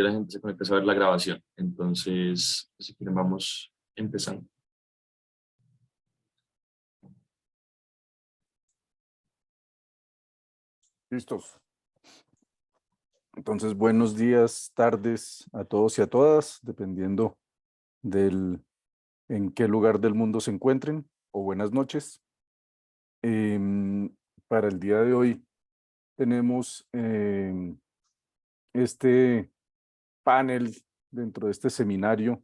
la gente se conecta a ver la grabación. Entonces, si quieren, vamos empezando. Listos. Entonces, buenos días, tardes a todos y a todas, dependiendo en qué lugar del mundo se encuentren, o buenas noches. Para el día de hoy tenemos este panel dentro de este seminario,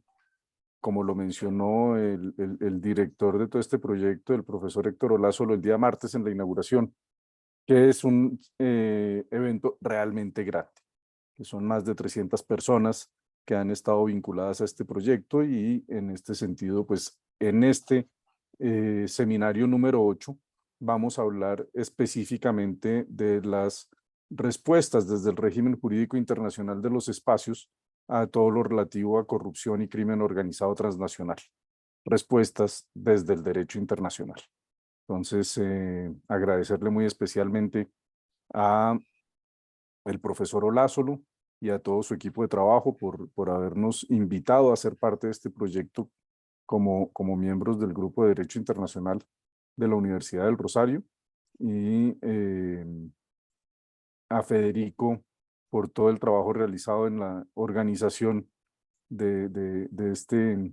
como lo mencionó el director de todo este proyecto, el profesor Héctor Olazolo, el día martes en la inauguración, que es un evento realmente grande, que son más de 300 personas que han estado vinculadas a este proyecto y en este sentido, pues en este seminario número 8 vamos a hablar específicamente de las respuestas desde el régimen jurídico internacional de los espacios a todo lo relativo a corrupción y crimen organizado transnacional. Respuestas desde el derecho internacional. Entonces, agradecerle muy especialmente a el profesor Olazolo y a todo su equipo de trabajo por habernos invitado a ser parte de este proyecto como miembros del Grupo de Derecho Internacional de la Universidad del Rosario, y a Federico por todo el trabajo realizado en la organización de este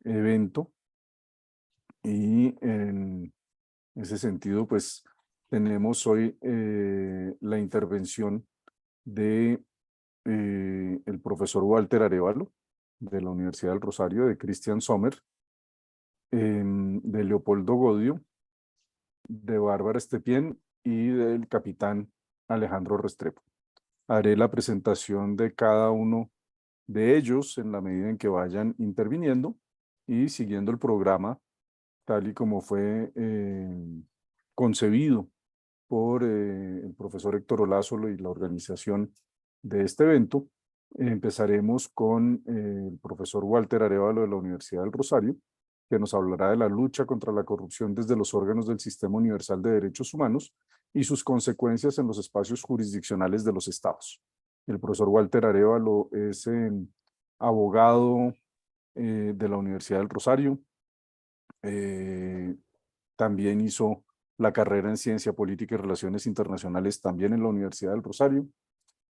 evento. Y en ese sentido, pues tenemos hoy la intervención de el profesor Walter Arévalo, de la Universidad del Rosario, de Christian Sommer, de Leopoldo Godio, de Bárbara Estepien y del capitán Alejandro Restrepo. Haré la presentación de cada uno de ellos en la medida en que vayan interviniendo y siguiendo el programa tal y como fue concebido por el profesor Héctor Olazolo y la organización de este evento. Empezaremos con el profesor Walter Arévalo de la Universidad del Rosario, que nos hablará de la lucha contra la corrupción desde los órganos del Sistema Universal de Derechos Humanos y sus consecuencias en los espacios jurisdiccionales de los estados. El profesor Walter Arévalo es abogado de la Universidad del Rosario. También hizo la carrera en Ciencia Política y Relaciones Internacionales también en la Universidad del Rosario.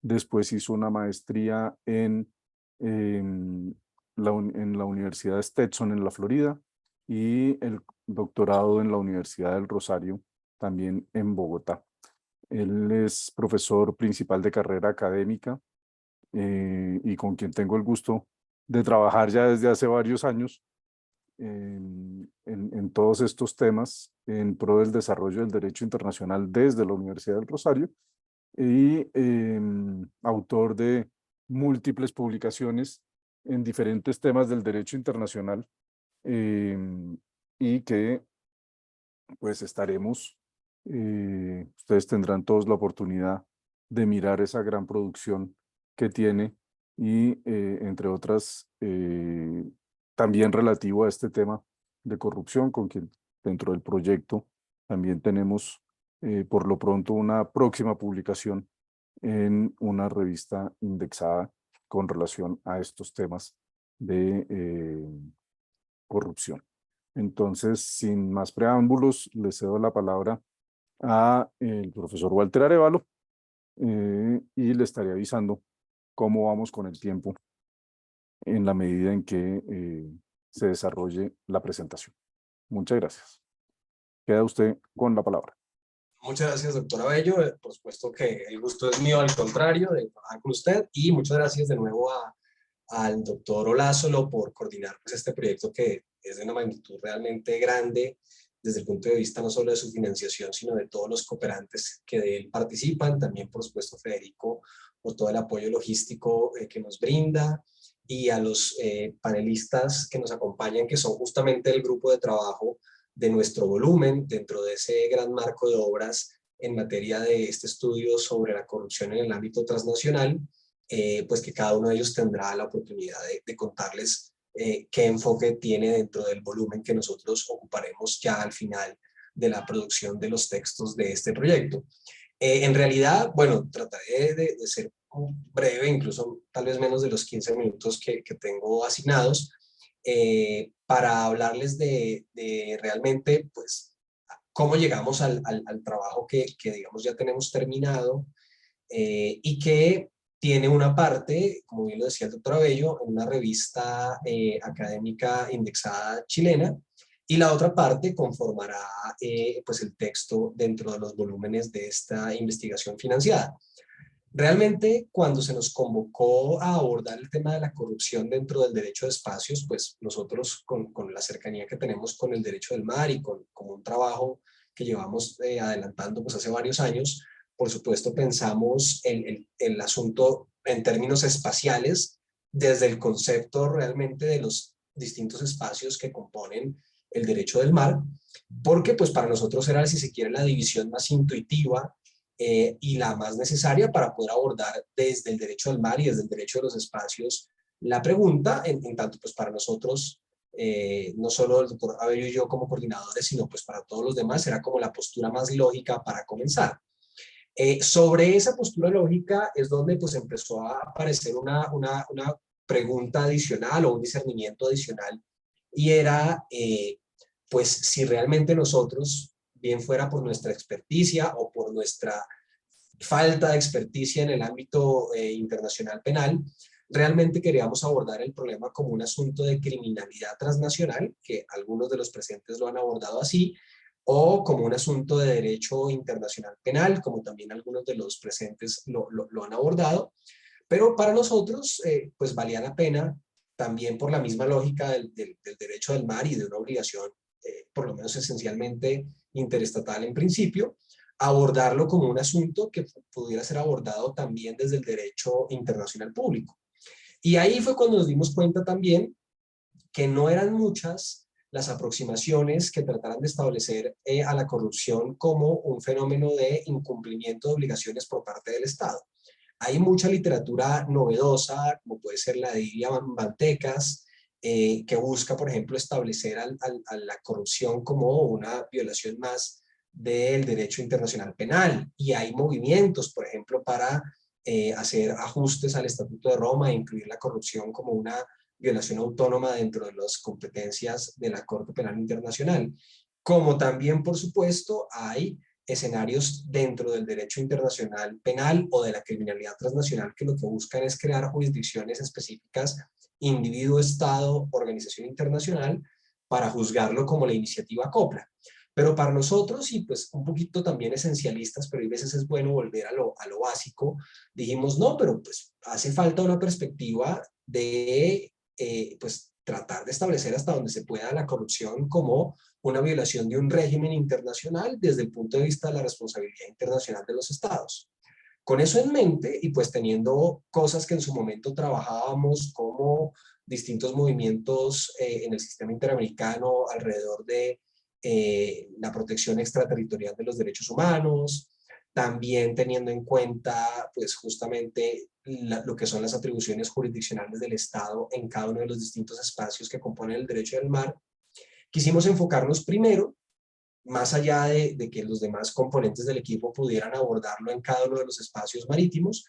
Después hizo una maestría en la Universidad Stetson en la Florida y el doctorado en la Universidad del Rosario también en Bogotá. Él es profesor principal de carrera académica y con quien tengo el gusto de trabajar ya desde hace varios años en todos estos temas en pro del desarrollo del derecho internacional desde la Universidad del Rosario, y autor de múltiples publicaciones en diferentes temas del derecho internacional, y que pues estaremos, ustedes tendrán todos la oportunidad de mirar esa gran producción que tiene y entre otras también relativo a este tema de corrupción, con quien dentro del proyecto también tenemos por lo pronto una próxima publicación en una revista indexada con relación a estos temas de corrupción. Entonces, sin más preámbulos, le cedo la palabra a el profesor Walter Arévalo y le estaré avisando cómo vamos con el tiempo en la medida en que se desarrolle la presentación. Muchas gracias. Queda usted con la palabra. Muchas gracias, doctora Bello. Por supuesto que el gusto es mío, al contrario, de trabajar con usted. Y muchas gracias de nuevo al doctor Olazolo por coordinar pues, este proyecto que es de una magnitud realmente grande desde el punto de vista no solo de su financiación, sino de todos los cooperantes que de él participan. También, por supuesto, Federico, por todo el apoyo logístico que nos brinda, y a los panelistas que nos acompañan, que son justamente el grupo de trabajo de nuestro volumen dentro de ese gran marco de obras en materia de este estudio sobre la corrupción en el ámbito transnacional, pues que cada uno de ellos tendrá la oportunidad de contarles qué enfoque tiene dentro del volumen que nosotros ocuparemos ya al final de la producción de los textos de este proyecto. En realidad, bueno, trataré de ser breve, incluso tal vez menos de los 15 minutos que tengo asignados, para hablarles de realmente, pues, cómo llegamos al trabajo que, digamos, ya tenemos terminado, y que tiene una parte, como bien lo decía el doctor Abello, en una revista académica indexada chilena, y la otra parte conformará pues el texto dentro de los volúmenes de esta investigación financiada. Realmente, cuando se nos convocó a abordar el tema de la corrupción dentro del derecho de espacios, pues nosotros con la cercanía que tenemos con el derecho del mar y con un trabajo que llevamos adelantando pues hace varios años, por supuesto pensamos el asunto en términos espaciales, desde el concepto realmente de los distintos espacios que componen el derecho del mar, porque pues para nosotros era, si se quiere, la división más intuitiva y la más necesaria para poder abordar desde el derecho del mar y desde el derecho de los espacios la pregunta, en tanto pues para nosotros, no solo el doctor Abello y yo como coordinadores, sino pues para todos los demás, era como la postura más lógica para comenzar. Sobre esa postura lógica es donde pues empezó a aparecer una pregunta adicional o un discernimiento adicional, y era pues si realmente nosotros, bien fuera por nuestra experticia o por nuestra falta de experticia en el ámbito internacional penal, realmente queríamos abordar el problema como un asunto de criminalidad transnacional, que algunos de los presentes lo han abordado así, o como un asunto de derecho internacional penal, como también algunos de los presentes lo han abordado, pero para nosotros pues valía la pena, también por la misma lógica del derecho del mar y de una obligación por lo menos esencialmente interestatal en principio, abordarlo como un asunto que pudiera ser abordado también desde el derecho internacional público. Y ahí fue cuando nos dimos cuenta también que no eran muchas las aproximaciones que trataran de establecer a la corrupción como un fenómeno de incumplimiento de obligaciones por parte del Estado. Hay mucha literatura novedosa, como puede ser la de Ilia Mantecas, que busca, por ejemplo, establecer a la corrupción como una violación más del derecho internacional penal. Y hay movimientos, por ejemplo, para hacer ajustes al Estatuto de Roma e incluir la corrupción como una violación autónoma dentro de las competencias de la Corte Penal Internacional. Como también, por supuesto, hay escenarios dentro del derecho internacional penal o de la criminalidad transnacional que lo que buscan es crear jurisdicciones específicas, individuo, Estado, organización internacional, para juzgarlo como la iniciativa Copla. Pero para nosotros, y pues un poquito también esencialistas, pero a veces es bueno volver a lo básico, dijimos no, pero pues hace falta una perspectiva de pues tratar de establecer hasta donde se pueda la corrupción como una violación de un régimen internacional desde el punto de vista de la responsabilidad internacional de los estados. Con eso en mente, y pues teniendo cosas que en su momento trabajábamos como distintos movimientos en el sistema interamericano alrededor de la protección extraterritorial de los derechos humanos, también teniendo en cuenta pues justamente lo que son las atribuciones jurisdiccionales del Estado en cada uno de los distintos espacios que componen el derecho del mar, quisimos enfocarnos primero, más allá de que los demás componentes del equipo pudieran abordarlo en cada uno de los espacios marítimos,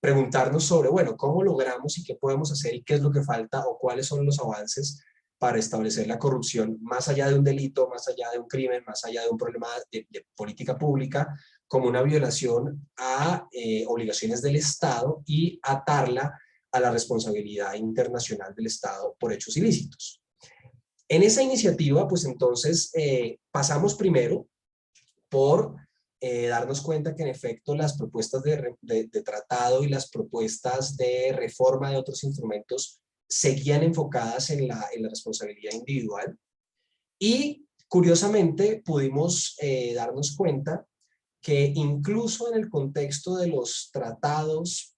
preguntarnos sobre, bueno, cómo logramos y qué podemos hacer y qué es lo que falta o cuáles son los avances para establecer la corrupción más allá de un delito, más allá de un crimen, más allá de un problema de política pública, como una violación a obligaciones del Estado y atarla a la responsabilidad internacional del Estado por hechos ilícitos. En esa iniciativa, pues entonces pasamos primero por darnos cuenta que en efecto las propuestas de tratado y las propuestas de reforma de otros instrumentos seguían enfocadas en la responsabilidad individual, y curiosamente pudimos darnos cuenta que incluso en el contexto de los tratados,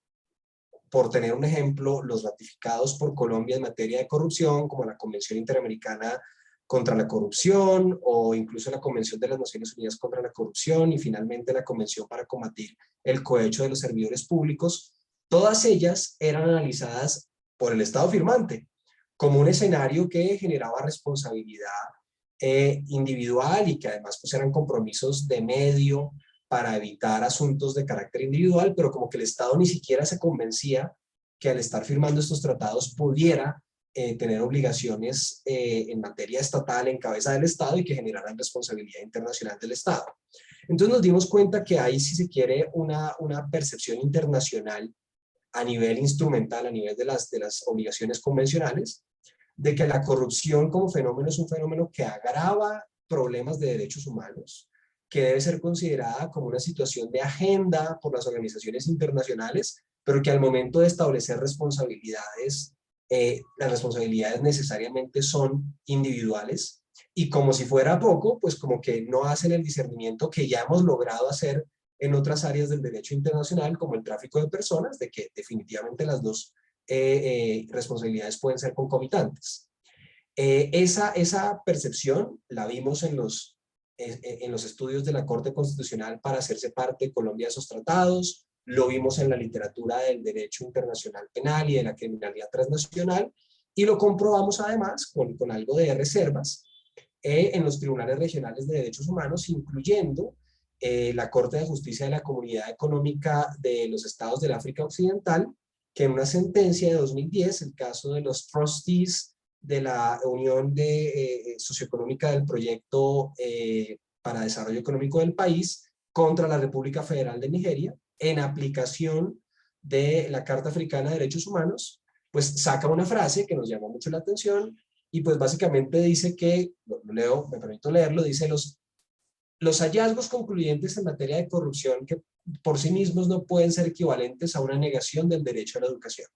por tener un ejemplo, los ratificados por Colombia en materia de corrupción, como la Convención Interamericana contra la Corrupción, o incluso la Convención de las Naciones Unidas contra la Corrupción, y finalmente la Convención para combatir el cohecho de los servidores públicos, todas ellas eran analizadas por el Estado firmante como un escenario que generaba responsabilidad individual, y que además pues eran compromisos de medio para evitar asuntos de carácter individual, pero como que el Estado ni siquiera se convencía que al estar firmando estos tratados pudiera tener obligaciones en materia estatal en cabeza del Estado y que generaran responsabilidad internacional del Estado. Entonces nos dimos cuenta que hay, si se quiere, una percepción internacional a nivel instrumental, a nivel de las obligaciones convencionales, de que la corrupción como fenómeno es un fenómeno que agrava problemas de derechos humanos, que debe ser considerada como una situación de agenda por las organizaciones internacionales, pero que al momento de establecer responsabilidades, las responsabilidades necesariamente son individuales, y como si fuera poco, pues como que no hacen el discernimiento que ya hemos logrado hacer en otras áreas del derecho internacional, como el tráfico de personas, de que definitivamente las dos responsabilidades pueden ser concomitantes. Esa percepción la vimos en los estudios de la Corte Constitucional para hacerse parte de Colombia de esos tratados, lo vimos en la literatura del derecho internacional penal y de la criminalidad transnacional, y lo comprobamos además con algo de reservas en los tribunales regionales de derechos humanos, incluyendo la Corte de Justicia de la Comunidad Económica de los Estados del África Occidental, que en una sentencia de 2010, el caso de los trustees de la Unión Socioeconómica del Proyecto para Desarrollo Económico del país contra la República Federal de Nigeria, en aplicación de la Carta Africana de Derechos Humanos, pues saca una frase que nos llamó mucho la atención y pues básicamente dice que, me permito leerlo, dice los hallazgos concluyentes en materia de corrupción que por sí mismos no pueden ser equivalentes a una negación del derecho a la educación.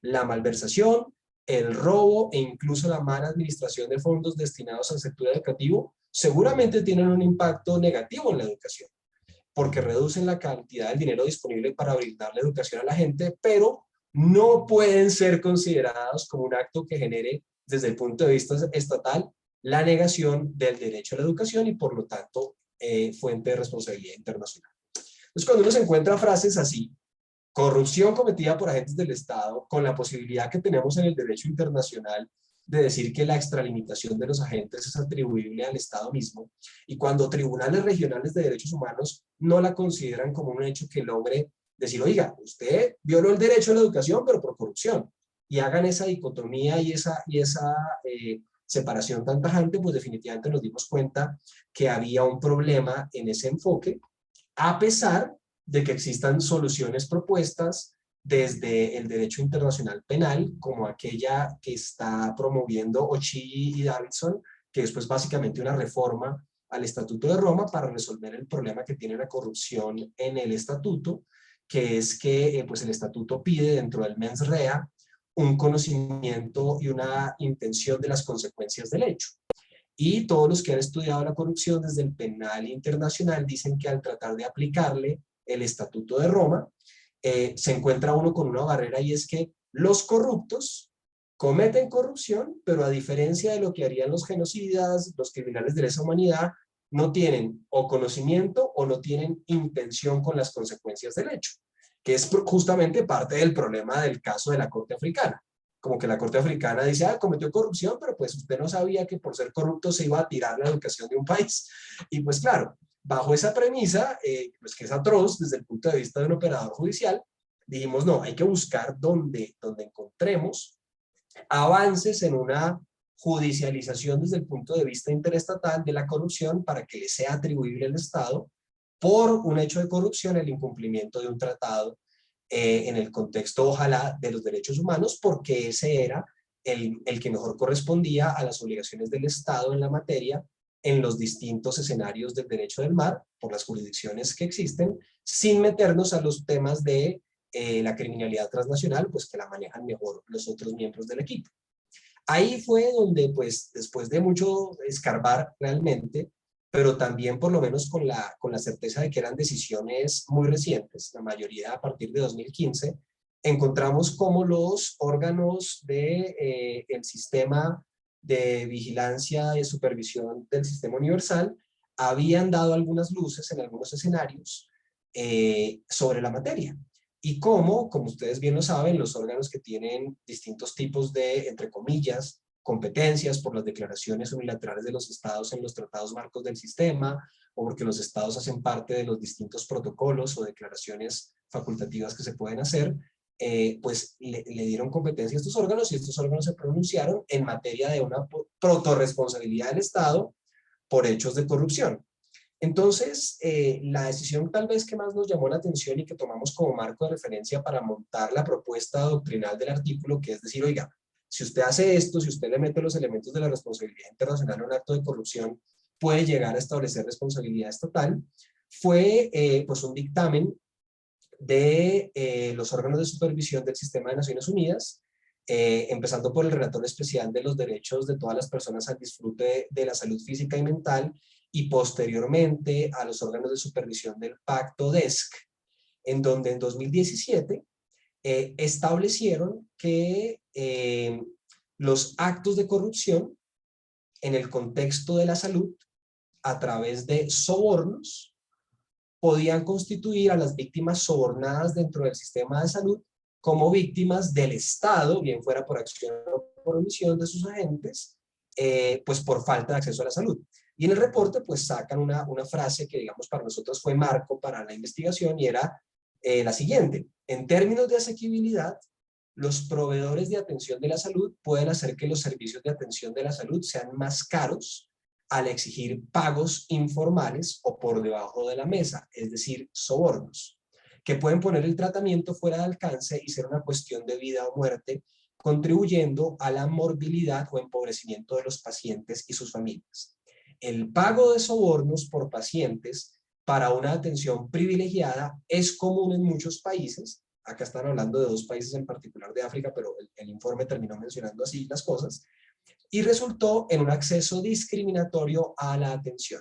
La malversación, el robo e incluso la mala administración de fondos destinados al sector educativo seguramente tienen un impacto negativo en la educación, porque reducen la cantidad de dinero disponible para brindarle educación a la gente, pero no pueden ser considerados como un acto que genere, desde el punto de vista estatal, la negación del derecho a la educación y por lo tanto fuente de responsabilidad internacional. Entonces cuando uno se encuentra frases así, corrupción cometida por agentes del Estado, con la posibilidad que tenemos en el derecho internacional de decir que la extralimitación de los agentes es atribuible al Estado mismo, y cuando tribunales regionales de derechos humanos no la consideran como un hecho que logre decir, oiga, usted violó el derecho a la educación pero por corrupción, y hagan esa dicotomía y esa separación tan tajante, pues definitivamente nos dimos cuenta que había un problema en ese enfoque, a pesar de que existan soluciones propuestas desde el derecho internacional penal, como aquella que está promoviendo Ochilli y Davidson, que es pues básicamente una reforma al Estatuto de Roma para resolver el problema que tiene la corrupción en el Estatuto, que es que pues el Estatuto pide dentro del mens rea un conocimiento y una intención de las consecuencias del hecho. Y todos los que han estudiado la corrupción desde el penal internacional dicen que al tratar de aplicarle el Estatuto de Roma, se encuentra uno con una barrera, y es que los corruptos cometen corrupción, pero a diferencia de lo que harían los genocidas, los criminales de lesa humanidad, no tienen o conocimiento o no tienen intención con las consecuencias del hecho, que es justamente parte del problema del caso de la Corte Africana. Como que la Corte Africana dice, cometió corrupción, pero pues usted no sabía que por ser corrupto se iba a tirar la educación de un país. Y pues claro, bajo esa premisa, pues que es atroz desde el punto de vista de un operador judicial, dijimos, no, hay que buscar donde encontremos avances en una judicialización desde el punto de vista interestatal de la corrupción para que le sea atribuible al Estado por un hecho de corrupción el incumplimiento de un tratado en el contexto, ojalá, de los derechos humanos, porque ese era el que mejor correspondía a las obligaciones del Estado en la materia en los distintos escenarios del derecho del mar, por las jurisdicciones que existen, sin meternos a los temas de la criminalidad transnacional, pues que la manejan mejor los otros miembros del equipo. Ahí fue donde, pues, después de mucho escarbar realmente, pero también por lo menos con la certeza de que eran decisiones muy recientes, la mayoría a partir de 2015, encontramos cómo los órganos del sistema de vigilancia y supervisión del sistema universal habían dado algunas luces en algunos escenarios sobre la materia. Y cómo, como ustedes bien lo saben, los órganos que tienen distintos tipos de, entre comillas, competencias, por las declaraciones unilaterales de los estados en los tratados marcos del sistema, o porque los estados hacen parte de los distintos protocolos o declaraciones facultativas que se pueden hacer, pues le dieron competencia a estos órganos, y estos órganos se pronunciaron en materia de una protorresponsabilidad del Estado por hechos de corrupción. Entonces, la decisión tal vez que más nos llamó la atención y que tomamos como marco de referencia para montar la propuesta doctrinal del artículo, que es decir, oiga, si usted hace esto, si usted le mete los elementos de la responsabilidad internacional a un acto de corrupción, puede llegar a establecer responsabilidad estatal, fue pues un dictamen de los órganos de supervisión del Sistema de Naciones Unidas, empezando por el relator especial de los derechos de todas las personas al disfrute de la salud física y mental, y posteriormente a los órganos de supervisión del Pacto DESC, en donde en 2017 establecieron que los actos de corrupción en el contexto de la salud, a través de sobornos, podían constituir a las víctimas sobornadas dentro del sistema de salud como víctimas del Estado, bien fuera por acción o por omisión de sus agentes, pues por falta de acceso a la salud. Y en el reporte pues sacan una frase que digamos para nosotros fue marco para la investigación, y era la siguiente: en términos de asequibilidad, los proveedores de atención de la salud pueden hacer que los servicios de atención de la salud sean más caros al exigir pagos informales o por debajo de la mesa, es decir, sobornos, que pueden poner el tratamiento fuera de alcance y ser una cuestión de vida o muerte, contribuyendo a la morbilidad o empobrecimiento de los pacientes y sus familias. El pago de sobornos por pacientes para una atención privilegiada es común en muchos países. Acá están hablando de 2 países en particular de África, pero el informe terminó mencionando así las cosas, y resultó en un acceso discriminatorio a la atención,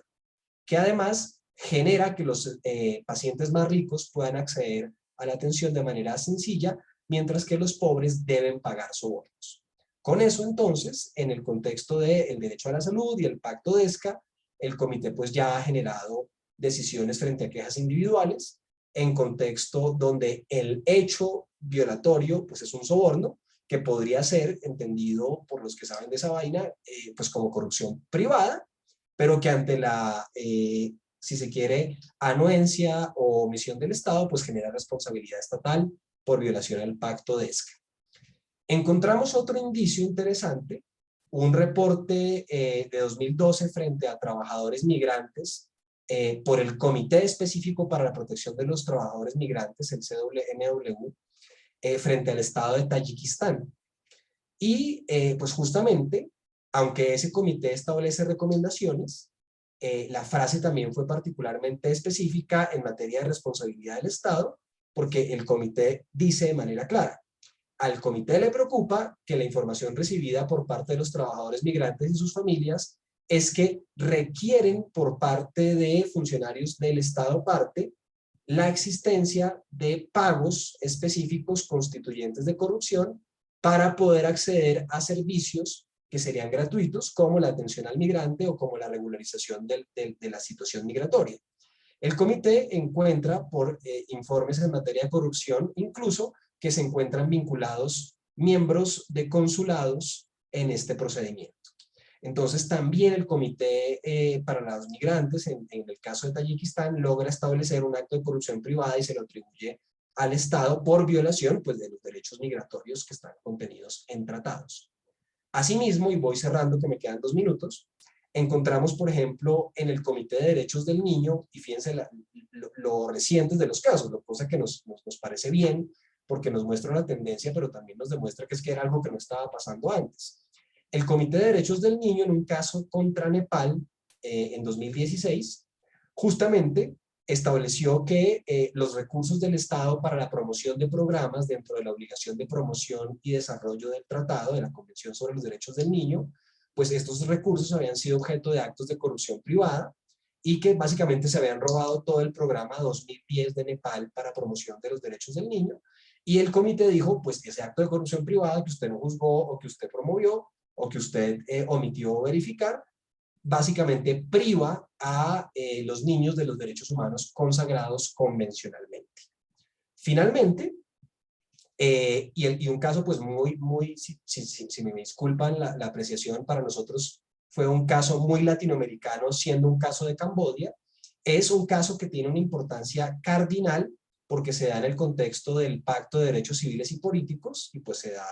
que además genera que los pacientes más ricos puedan acceder a la atención de manera sencilla, mientras que los pobres deben pagar sobornos. Con eso entonces, en el contexto del derecho a la salud y el pacto DESCA, el comité pues ya ha generado decisiones frente a quejas individuales, en contexto donde el hecho violatorio pues es un soborno, que podría ser entendido por los que saben de esa vaina, pues como corrupción privada, pero que ante la, si se quiere, anuencia o omisión del Estado, pues genera responsabilidad estatal por violación al pacto DESCA. Encontramos otro indicio interesante, un reporte de 2012 frente a trabajadores migrantes por el Comité Específico para la Protección de los Trabajadores Migrantes, el CWMW, frente al Estado de Tayikistán. Y pues justamente, aunque ese comité establece recomendaciones, la frase también fue particularmente específica en materia de responsabilidad del Estado, porque el comité dice de manera clara: al comité le preocupa que la información recibida por parte de los trabajadores migrantes y sus familias es que requieren por parte de funcionarios del Estado parte la existencia de pagos específicos constituyentes de corrupción para poder acceder a servicios que serían gratuitos, como la atención al migrante o como la regularización de la situación migratoria. El comité encuentra por informes en materia de corrupción incluso que se encuentran vinculados miembros de consulados en este procedimiento. Entonces también el Comité para los Migrantes, en el caso de Tayikistán, logra establecer un acto de corrupción privada y se lo atribuye al Estado por violación pues, de los derechos migratorios que están contenidos en tratados. Asimismo, y voy cerrando que me quedan 2 minutos, encontramos, por ejemplo, en el Comité de Derechos del Niño, y fíjense lo recientes de los casos, lo cosa que nos parece bien, porque nos muestra una tendencia, pero también nos demuestra que era algo que no estaba pasando antes. El Comité de Derechos del Niño, en un caso contra Nepal, en 2016, justamente estableció que los recursos del Estado para la promoción de programas dentro de la obligación de promoción y desarrollo del tratado de la Convención sobre los Derechos del Niño, pues estos recursos habían sido objeto de actos de corrupción privada y que básicamente se habían robado todo el programa 2010 de Nepal para promoción de los derechos del niño, y el comité dijo, pues ese acto de corrupción privada que usted no juzgó o que usted promovió o que usted omitió verificar, básicamente priva a los niños de los derechos humanos consagrados convencionalmente. Finalmente, Y un caso pues si me disculpan la apreciación, para nosotros fue un caso muy latinoamericano, siendo un caso de Camboya. Es un caso que tiene una importancia cardinal porque se da en el contexto del Pacto de Derechos Civiles y Políticos y pues se da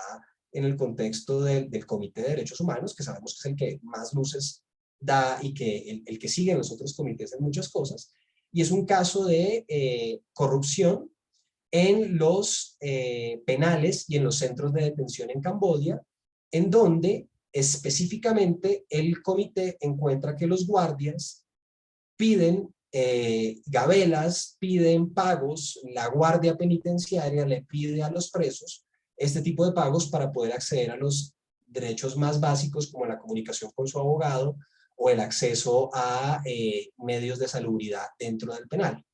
en el contexto del Comité de Derechos Humanos, que sabemos que es el que más luces da y que el que sigue en los otros comités en muchas cosas. Y es un caso de corrupción en los penales y en los centros de detención en Camboya, en donde específicamente el comité encuentra que los guardias piden gabelas, piden pagos, la guardia penitenciaria le pide a los presos este tipo de pagos para poder acceder a los derechos más básicos como la comunicación con su abogado o el acceso a medios de salubridad dentro del penal.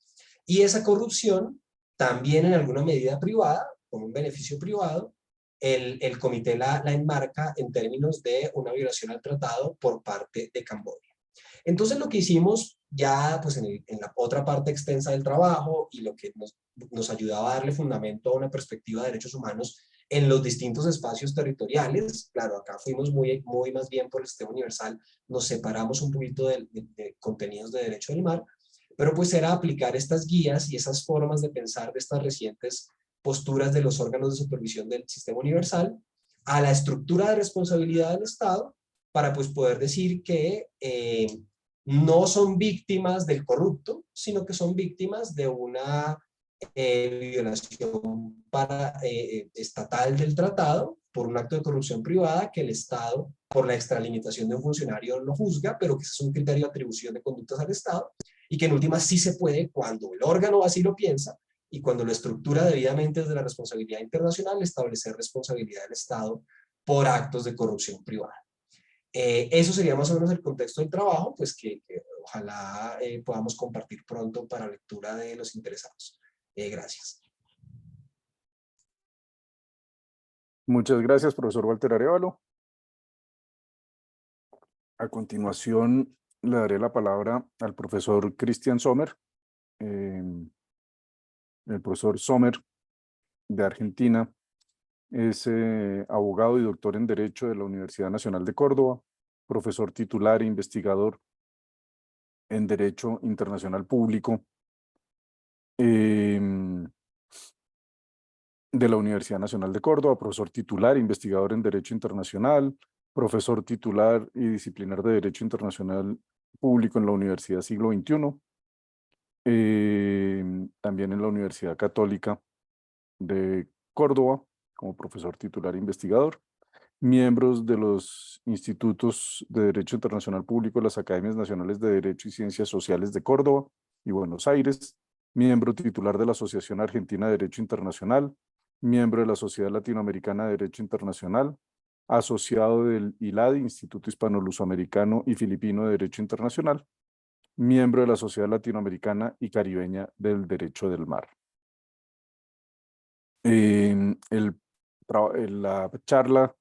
Y esa corrupción también en alguna medida privada, con un beneficio privado, el comité la enmarca en términos de una violación al tratado por parte de Camboya. Entonces lo que hicimos ya pues en la otra parte extensa del trabajo y lo que nos ayudaba a darle fundamento a una perspectiva de derechos humanos en los distintos espacios territoriales, claro, acá fuimos muy más bien por el sistema universal, nos separamos un poquito de contenidos de derecho del mar, pero pues era aplicar estas guías y esas formas de pensar de estas recientes posturas de los órganos de supervisión del sistema universal a la estructura de responsabilidad del Estado para pues poder decir que no son víctimas del corrupto, sino que son víctimas de una violación estatal del tratado por un acto de corrupción privada que el Estado, por la extralimitación de un funcionario, lo juzga, pero que es un criterio de atribución de conductas al Estado, y que en última sí se puede, cuando el órgano así lo piensa, y cuando lo estructura debidamente desde la responsabilidad internacional, establecer responsabilidad del Estado por actos de corrupción privada. Eso sería más o menos el contexto del trabajo, pues que ojalá podamos compartir pronto para lectura de los interesados. Gracias. Muchas gracias, profesor Walter Arévalo. A continuación, le daré la palabra al profesor Christian Sommer. El profesor Sommer, de Argentina, es abogado y doctor en Derecho de la Universidad Nacional de Córdoba, profesor titular e investigador en Derecho Internacional Público de la Universidad Nacional de Córdoba, profesor titular e investigador en Derecho Internacional, profesor titular y disciplinar de Derecho Internacional Público en la Universidad Siglo XXI, también en la Universidad Católica de Córdoba, como profesor titular e investigador, miembros de los Institutos de Derecho Internacional Público de las Academias Nacionales de Derecho y Ciencias Sociales de Córdoba y Buenos Aires, miembro titular de la Asociación Argentina de Derecho Internacional, miembro de la Sociedad Latinoamericana de Derecho Internacional, asociado del ILADI, Instituto Hispano-Lusoamericano y Filipino de Derecho Internacional, miembro de la Sociedad Latinoamericana y Caribeña del Derecho del Mar. La charla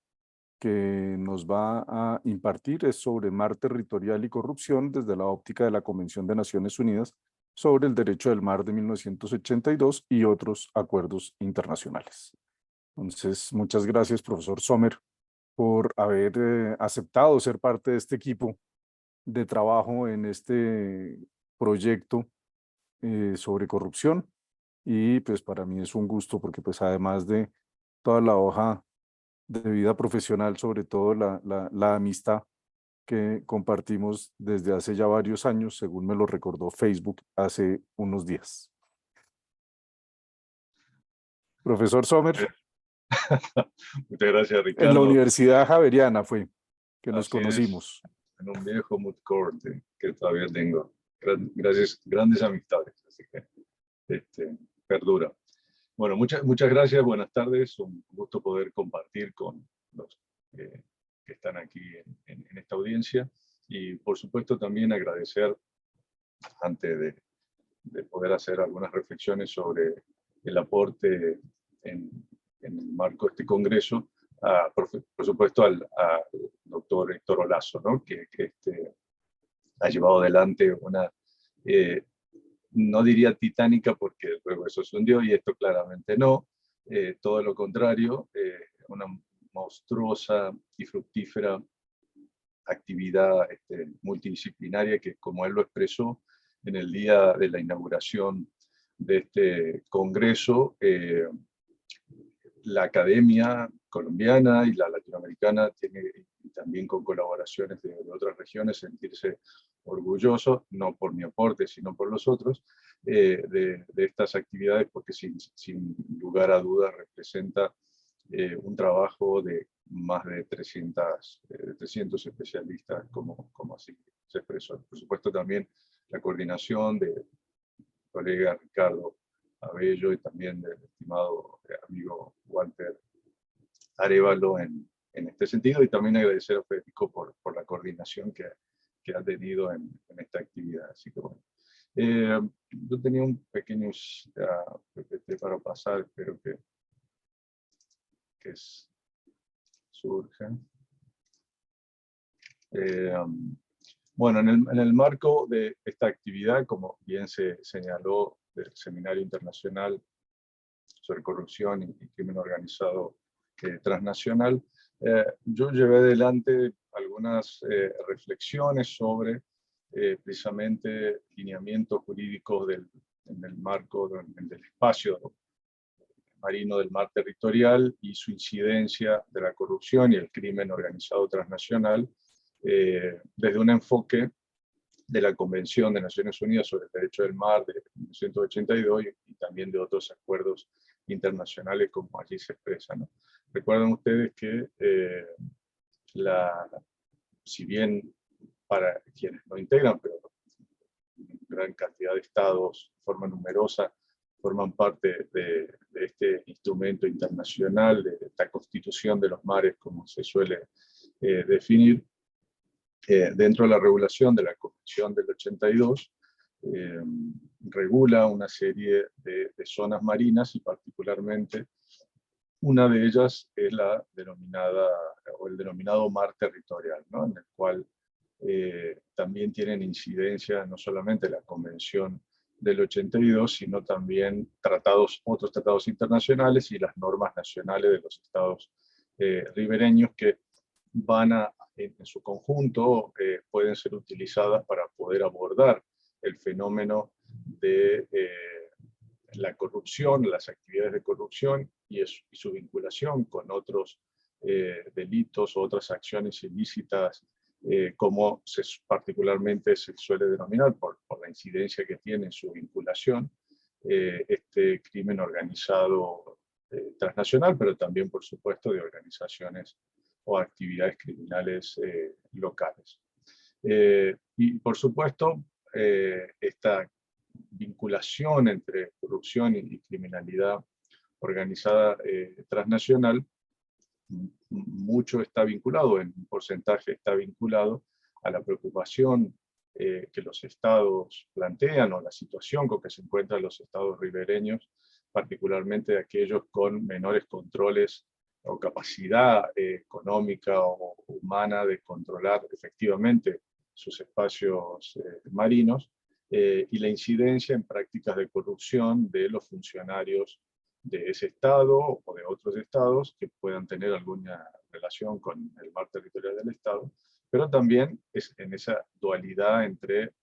que nos va a impartir es sobre mar territorial y corrupción desde la óptica de la Convención de Naciones Unidas sobre el Derecho del Mar de 1982 y otros acuerdos internacionales. Entonces, muchas gracias, profesor Sommer, por haber aceptado ser parte de este equipo de trabajo en este proyecto sobre corrupción. Y pues para mí es un gusto porque pues además de toda la hoja de vida profesional, sobre todo la amistad que compartimos desde hace ya varios años, según me lo recordó Facebook hace unos días. Profesor Sommer. Muchas gracias, Ricardo. En la Universidad Javeriana fue que nos conocimos. En un viejo mood court que todavía tengo. Grandes amistades, así que perdura. Bueno, muchas gracias, buenas tardes. Un gusto poder compartir con los que están aquí en esta audiencia. Y por supuesto también agradecer, antes de poder hacer algunas reflexiones sobre el aporte en el marco de este congreso, por supuesto al doctor Héctor Olazo, ¿no? que ha llevado adelante una, no diría titánica porque luego eso se hundió y esto claramente no, todo lo contrario, una monstruosa y fructífera actividad multidisciplinaria que, como él lo expresó en el día de la inauguración de este congreso, la academia colombiana y la latinoamericana tiene, y también con colaboraciones de otras regiones, sentirse orgullosos, no por mi aporte, sino por los otros, de estas actividades, porque sin lugar a dudas representa un trabajo de más de 300 especialistas, como así se expresó. Por supuesto también la coordinación del colega Ricardo Abello y también del estimado amigo Walter Arévalo en este sentido, y también agradecer a Federico por la coordinación que ha tenido en esta actividad. Así que bueno, yo tenía un pequeño PPT para pasar, espero que surge. Bueno, en el marco de esta actividad, como bien se señaló, del Seminario Internacional sobre Corrupción y Crimen Organizado Transnacional, yo llevé adelante algunas reflexiones sobre precisamente lineamientos jurídicos en el marco del espacio marino del mar territorial y su incidencia de la corrupción y el crimen organizado transnacional desde un enfoque de la Convención de Naciones Unidas sobre el Derecho del Mar de 1982 y también de otros acuerdos internacionales como allí se expresa, ¿no? Recuerden ustedes que si bien para quienes no integran, pero gran cantidad de estados de forma numerosa forman parte de este instrumento internacional, de esta constitución de los mares, como se suele definir, dentro de la regulación de la Convención del 82, regula una serie de zonas marinas y particularmente una de ellas es la denominada, o el denominado mar territorial, ¿no? En el cual también tienen incidencia no solamente la Convención del 82, sino también otros tratados internacionales y las normas nacionales de los estados ribereños que en su conjunto pueden ser utilizadas para poder abordar el fenómeno de la corrupción, las actividades de corrupción y su vinculación con otros delitos o otras acciones ilícitas, como particularmente se suele denominar por la incidencia que tiene en su vinculación, este crimen organizado transnacional, pero también, por supuesto, de organizaciones o actividades criminales locales. Y, por supuesto, esta vinculación entre corrupción y criminalidad organizada transnacional, mucho está vinculado, en un porcentaje está vinculado a la preocupación que los estados plantean o la situación con que se encuentran los estados ribereños, particularmente aquellos con menores controles o capacidad económica o humana de controlar efectivamente sus espacios marinos, y la incidencia en prácticas de corrupción de los funcionarios de ese estado o de otros estados que puedan tener alguna relación con el mar territorial del estado, pero también es en esa dualidad entre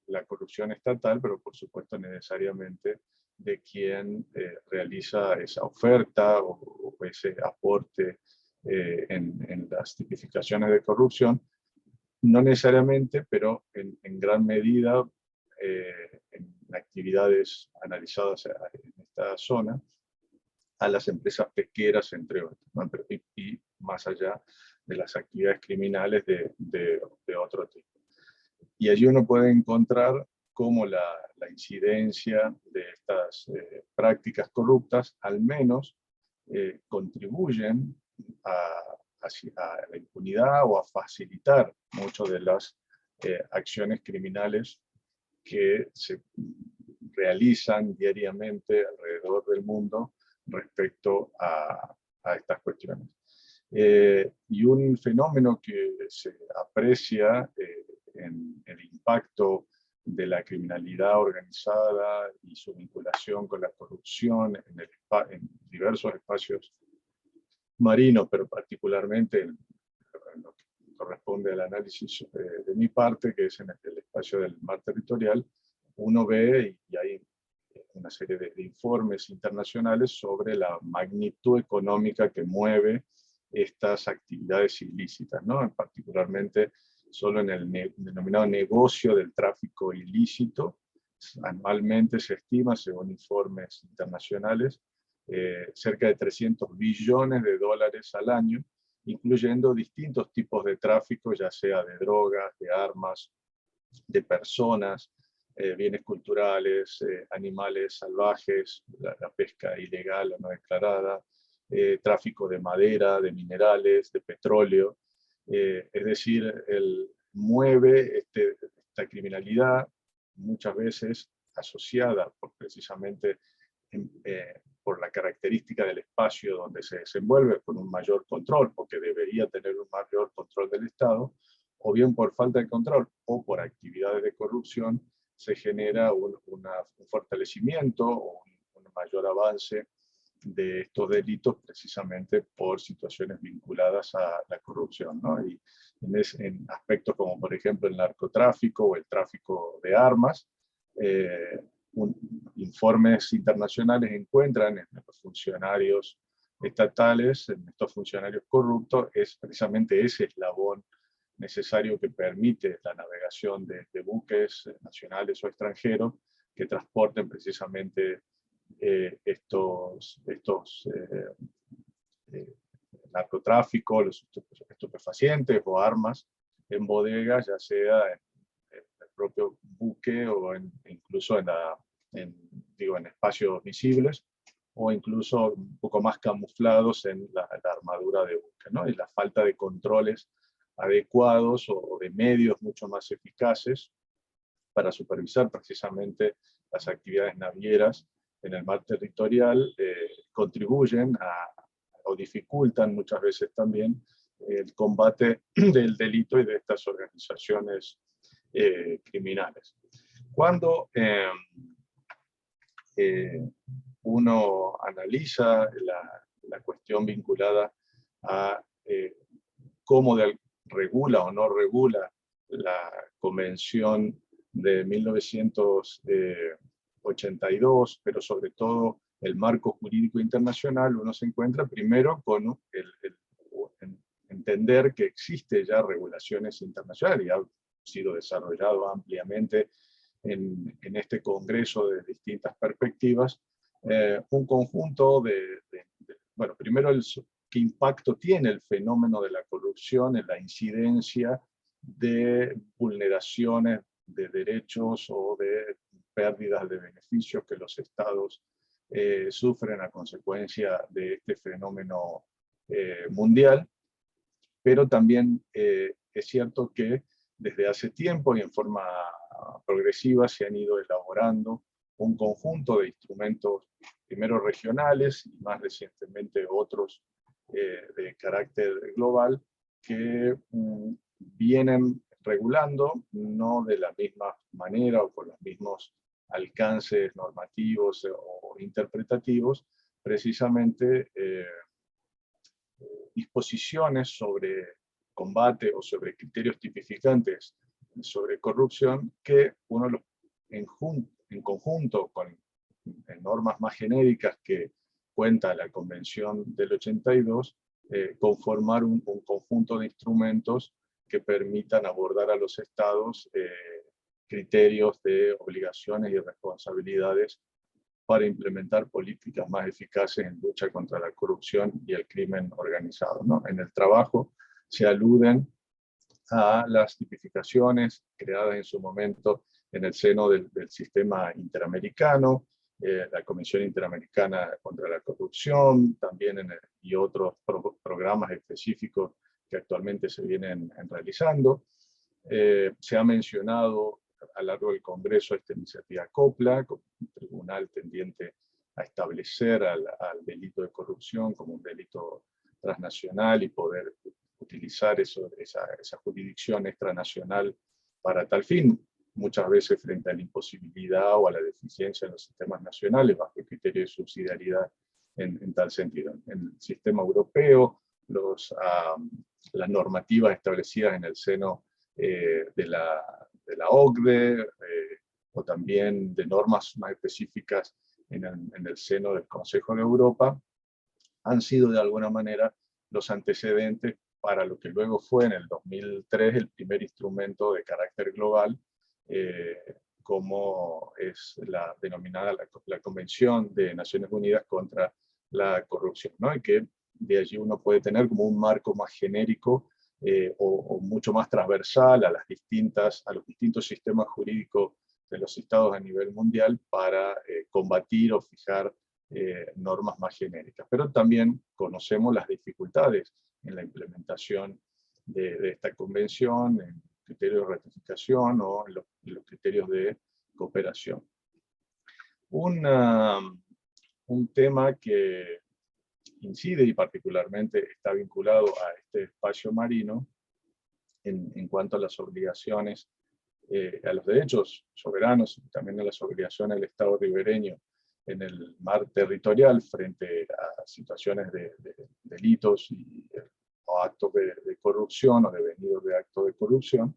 la corrupción estatal, pero por supuesto necesariamente de quien realiza esa oferta o ese aporte en las tipificaciones de corrupción, no necesariamente, pero en gran medida en actividades analizadas en esta zona, a las empresas pesqueras, entre otros, ¿no? Y más allá de las actividades criminales de otro tipo. Y allí uno puede encontrar cómo la incidencia de estas prácticas corruptas al menos contribuyen a la impunidad o a facilitar muchas de las acciones criminales que se realizan diariamente alrededor del mundo respecto a estas cuestiones. Y un fenómeno que se aprecia en el impacto de la criminalidad organizada y su vinculación con la corrupción en diversos espacios marinos, pero particularmente en lo que corresponde al análisis de mi parte, que es en el espacio del mar territorial, uno ve, y hay una serie de informes internacionales sobre la magnitud económica que mueve estas actividades ilícitas, ¿no? Particularmente solo en el denominado negocio del tráfico ilícito, anualmente se estima, según informes internacionales, cerca de 300 billones de dólares al año, incluyendo distintos tipos de tráfico, ya sea de drogas, de armas, de personas, bienes culturales, animales salvajes, la pesca ilegal o no declarada, tráfico de madera, de minerales, de petróleo. Es decir, mueve esta criminalidad, muchas veces asociada precisamente por la característica del espacio donde se desenvuelve, con un mayor control, porque debería tener un mayor control del Estado, o bien por falta de control o por actividades de corrupción, se genera un fortalecimiento o un mayor avance de estos delitos precisamente por situaciones vinculadas a la corrupción, ¿no? Y en aspectos como, por ejemplo, el narcotráfico o el tráfico de armas, informes internacionales encuentran en los funcionarios estatales, en estos funcionarios corruptos, es precisamente ese eslabón necesario que permite la navegación de buques nacionales o extranjeros que transporten precisamente estos narcotráfico, los estupefacientes o armas en bodegas, ya sea en el propio buque o incluso en espacios visibles, o incluso un poco más camuflados en la armadura de buque, ¿no? Y la falta de controles adecuados o de medios mucho más eficaces para supervisar precisamente las actividades navieras en el mar territorial contribuyen o dificultan muchas veces también el combate del delito y de estas organizaciones criminales. Cuando uno analiza la cuestión vinculada a cómo regula o no regula la Convención de 1982, pero sobre todo el marco jurídico internacional, uno se encuentra primero con entender que existe ya regulaciones internacionales y ha sido desarrollado ampliamente en este Congreso de distintas perspectivas, un conjunto bueno, primero qué impacto tiene el fenómeno de la corrupción en la incidencia de vulneraciones de derechos o de pérdidas de beneficios que los estados sufren a consecuencia de este fenómeno mundial, pero también es cierto que desde hace tiempo y en forma progresiva se han ido elaborando un conjunto de instrumentos, primero regionales y más recientemente otros de carácter global, que vienen regulando, no de la misma manera o con los mismos alcances normativos o interpretativos, precisamente disposiciones sobre combate o sobre criterios tipificantes sobre corrupción que uno en conjunto con normas más genéricas que cuenta la Convención del 82, conformar un conjunto de instrumentos que permitan abordar a los estados criterios de obligaciones y responsabilidades para implementar políticas más eficaces en lucha contra la corrupción y el crimen organizado, ¿no? En el trabajo se aluden a las tipificaciones creadas en su momento en el seno del sistema interamericano, la Comisión Interamericana contra la Corrupción, también y otros programas específicos que actualmente se vienen realizando. Se ha mencionado a lo largo del Congreso esta iniciativa COPLA, como un tribunal tendiente a establecer al delito de corrupción como un delito transnacional y poder utilizar esa jurisdicción extranacional para tal fin. muchas veces frente a la imposibilidad o a la deficiencia en los sistemas nacionales bajo el criterio de subsidiariedad en tal sentido. En el sistema europeo, las normativas establecidas en el seno de la OCDE, o también de normas más específicas en el seno del Consejo de Europa, han sido de alguna manera los antecedentes para lo que luego fue en el 2003 el primer instrumento de carácter global, como es la denominada la Convención de Naciones Unidas contra la Corrupción, ¿no? Y que de allí uno puede tener como un marco más genérico o mucho más transversal a los distintos sistemas jurídicos de los estados a nivel mundial para combatir o fijar normas más genéricas. Pero también conocemos las dificultades en la implementación de esta convención, en criterios de ratificación o en los criterios de cooperación. Un tema que incide y particularmente está vinculado a este espacio marino en cuanto a las obligaciones, a los derechos soberanos y también a las obligaciones del Estado ribereño en el mar territorial frente a situaciones de delitos o actos de corrupción o devenidos de actos de corrupción,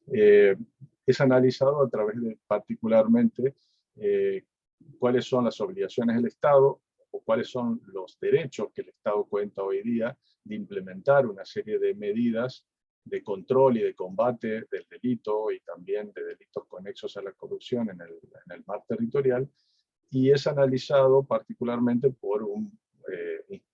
es analizado a través de particularmente cuáles son las obligaciones del Estado o cuáles son los derechos que el Estado cuenta hoy día de implementar una serie de medidas de control y de combate del delito y también de delitos conexos a la corrupción en el mar territorial, y es analizado particularmente por un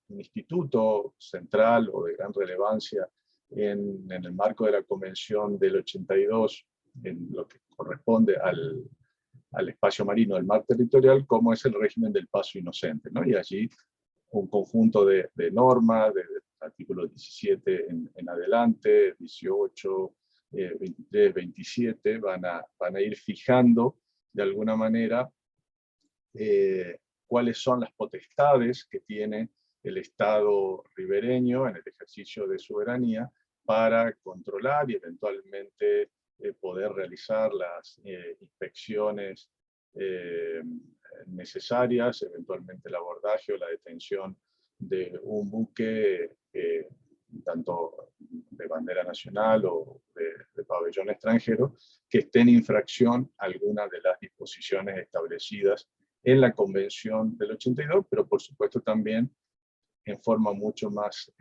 instituto central o de gran relevancia en el marco de la Convención del 82, en lo que corresponde al espacio marino del mar territorial, como es el régimen del paso inocente, ¿no? Y allí un conjunto de normas, desde el artículo 17 en adelante, 18, 23, 27, van a ir fijando de alguna manera cuáles son las potestades que tiene el Estado ribereño en el ejercicio de soberanía para controlar y eventualmente poder realizar las inspecciones necesarias, eventualmente el abordaje o la detención de un buque, tanto de bandera nacional o de pabellón extranjero, que esté en infracción a alguna de las disposiciones establecidas en la Convención del 82, pero por supuesto también en forma mucho más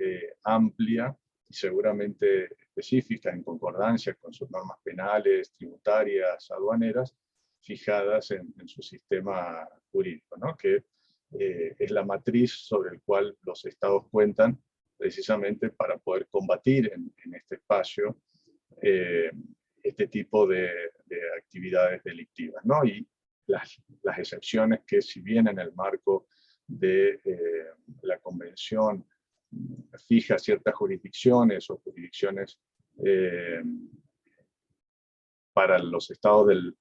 amplia y seguramente específica, en concordancia con sus normas penales, tributarias, aduaneras, fijadas en su sistema jurídico, ¿no? Que es la matriz sobre el cual los estados cuentan precisamente para poder combatir en este espacio este tipo de actividades delictivas, ¿no? Y las excepciones que, si bien en el marco de la Convención fija ciertas jurisdicciones o jurisdicciones para los estados del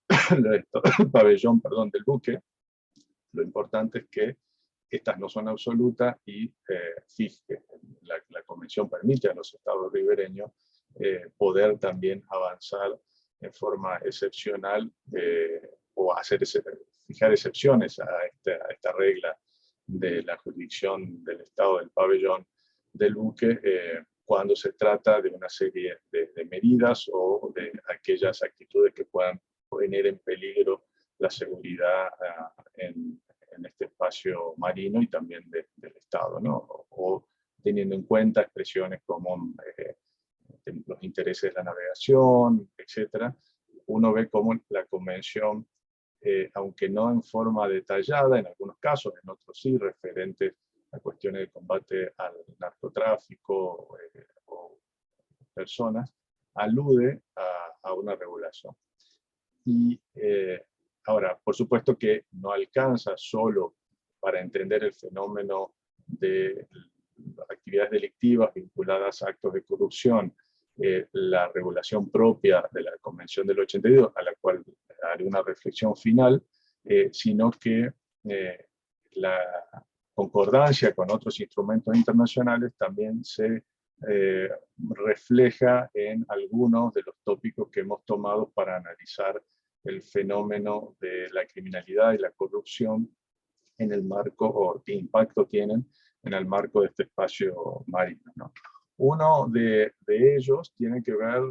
pabellón, perdón, del buque, lo importante es que estas no son absolutas y la Convención permite a los estados ribereños poder también avanzar en forma excepcional o fijar excepciones a esta regla de la jurisdicción del estado del pabellón del buque cuando se trata de una serie de medidas o de aquellas actitudes que puedan poner en peligro la seguridad en este espacio marino y también del Estado, ¿no? O teniendo en cuenta expresiones como los intereses de la navegación, etc. Uno ve cómo la Convención, aunque no en forma detallada en algunos casos, en otros sí, referentes a cuestiones de combate al narcotráfico o personas, alude a una regulación. Y ahora, por supuesto que no alcanza solo para entender el fenómeno de actividades delictivas vinculadas a actos de corrupción, la regulación propia de la Convención del 82, a la cual haré una reflexión final, sino que la concordancia con otros instrumentos internacionales también se refleja en algunos de los tópicos que hemos tomado para analizar el fenómeno de la criminalidad y la corrupción en el marco, o qué impacto tienen en el marco de este espacio marino, ¿no? Uno de ellos tiene que ver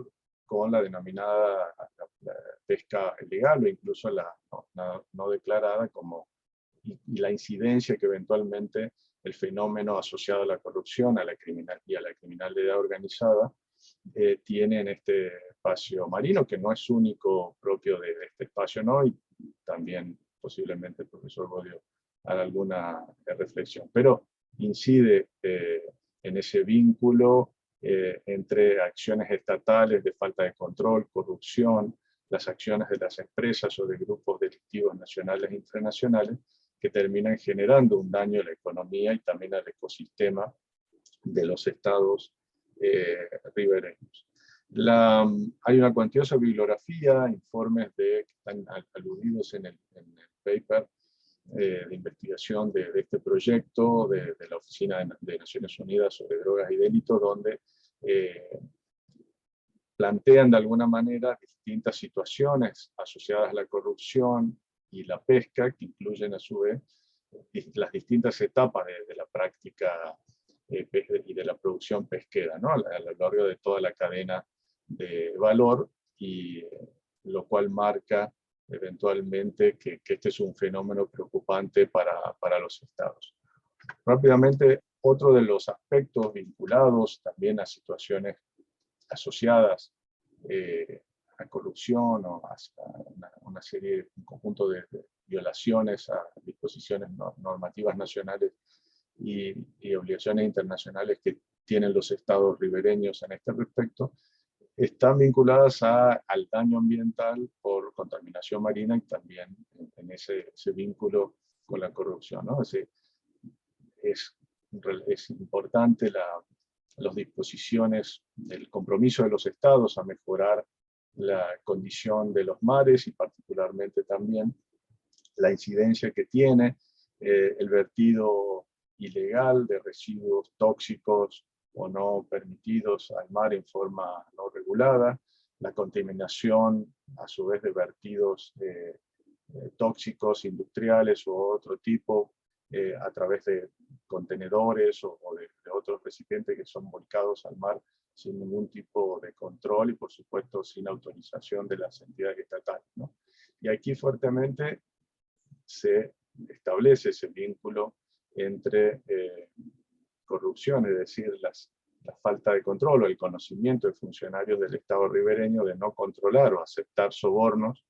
con la denominada la pesca ilegal o incluso la no declarada, y la incidencia que eventualmente el fenómeno asociado a la corrupción, a la criminalidad organizada, tiene en este espacio marino, que no es único propio de este espacio, ¿no? Y también posiblemente el profesor Bodio hará alguna reflexión, pero incide en ese vínculo entre acciones estatales de falta de control, corrupción, las acciones de las empresas o de grupos delictivos nacionales e internacionales que terminan generando un daño a la economía y también al ecosistema de los estados ribereños. Hay una cuantiosa bibliografía, informes que están aludidos en el paper de investigación de este proyecto de la Oficina de Naciones Unidas sobre Drogas y Delitos, donde plantean de alguna manera distintas situaciones asociadas a la corrupción y la pesca, que incluyen a su vez las distintas etapas de la práctica y de la producción pesquera, ¿no? A lo largo de toda la cadena de valor, y lo cual marca eventualmente que este es un fenómeno preocupante para los estados. Rápidamente, otro de los aspectos vinculados también a situaciones asociadas a corrupción o a una serie, un conjunto de violaciones a disposiciones normativas nacionales y obligaciones internacionales que tienen los estados ribereños en este respecto, están vinculadas al daño ambiental por contaminación marina y también en ese vínculo con la corrupción, ¿no? Es importante las disposiciones del compromiso de los estados a mejorar la condición de los mares y particularmente también la incidencia que tiene el vertido ilegal de residuos tóxicos o no permitidos al mar en forma no regulada, la contaminación a su vez de vertidos tóxicos industriales o otro tipo a través de contenedores o de otros recipientes que son volcados al mar sin ningún tipo de control y por supuesto sin autorización de las entidades estatales, ¿no? Y aquí fuertemente se establece ese vínculo entre corrupción, es decir, la falta de control o el conocimiento de funcionarios del Estado ribereño de no controlar o aceptar sobornos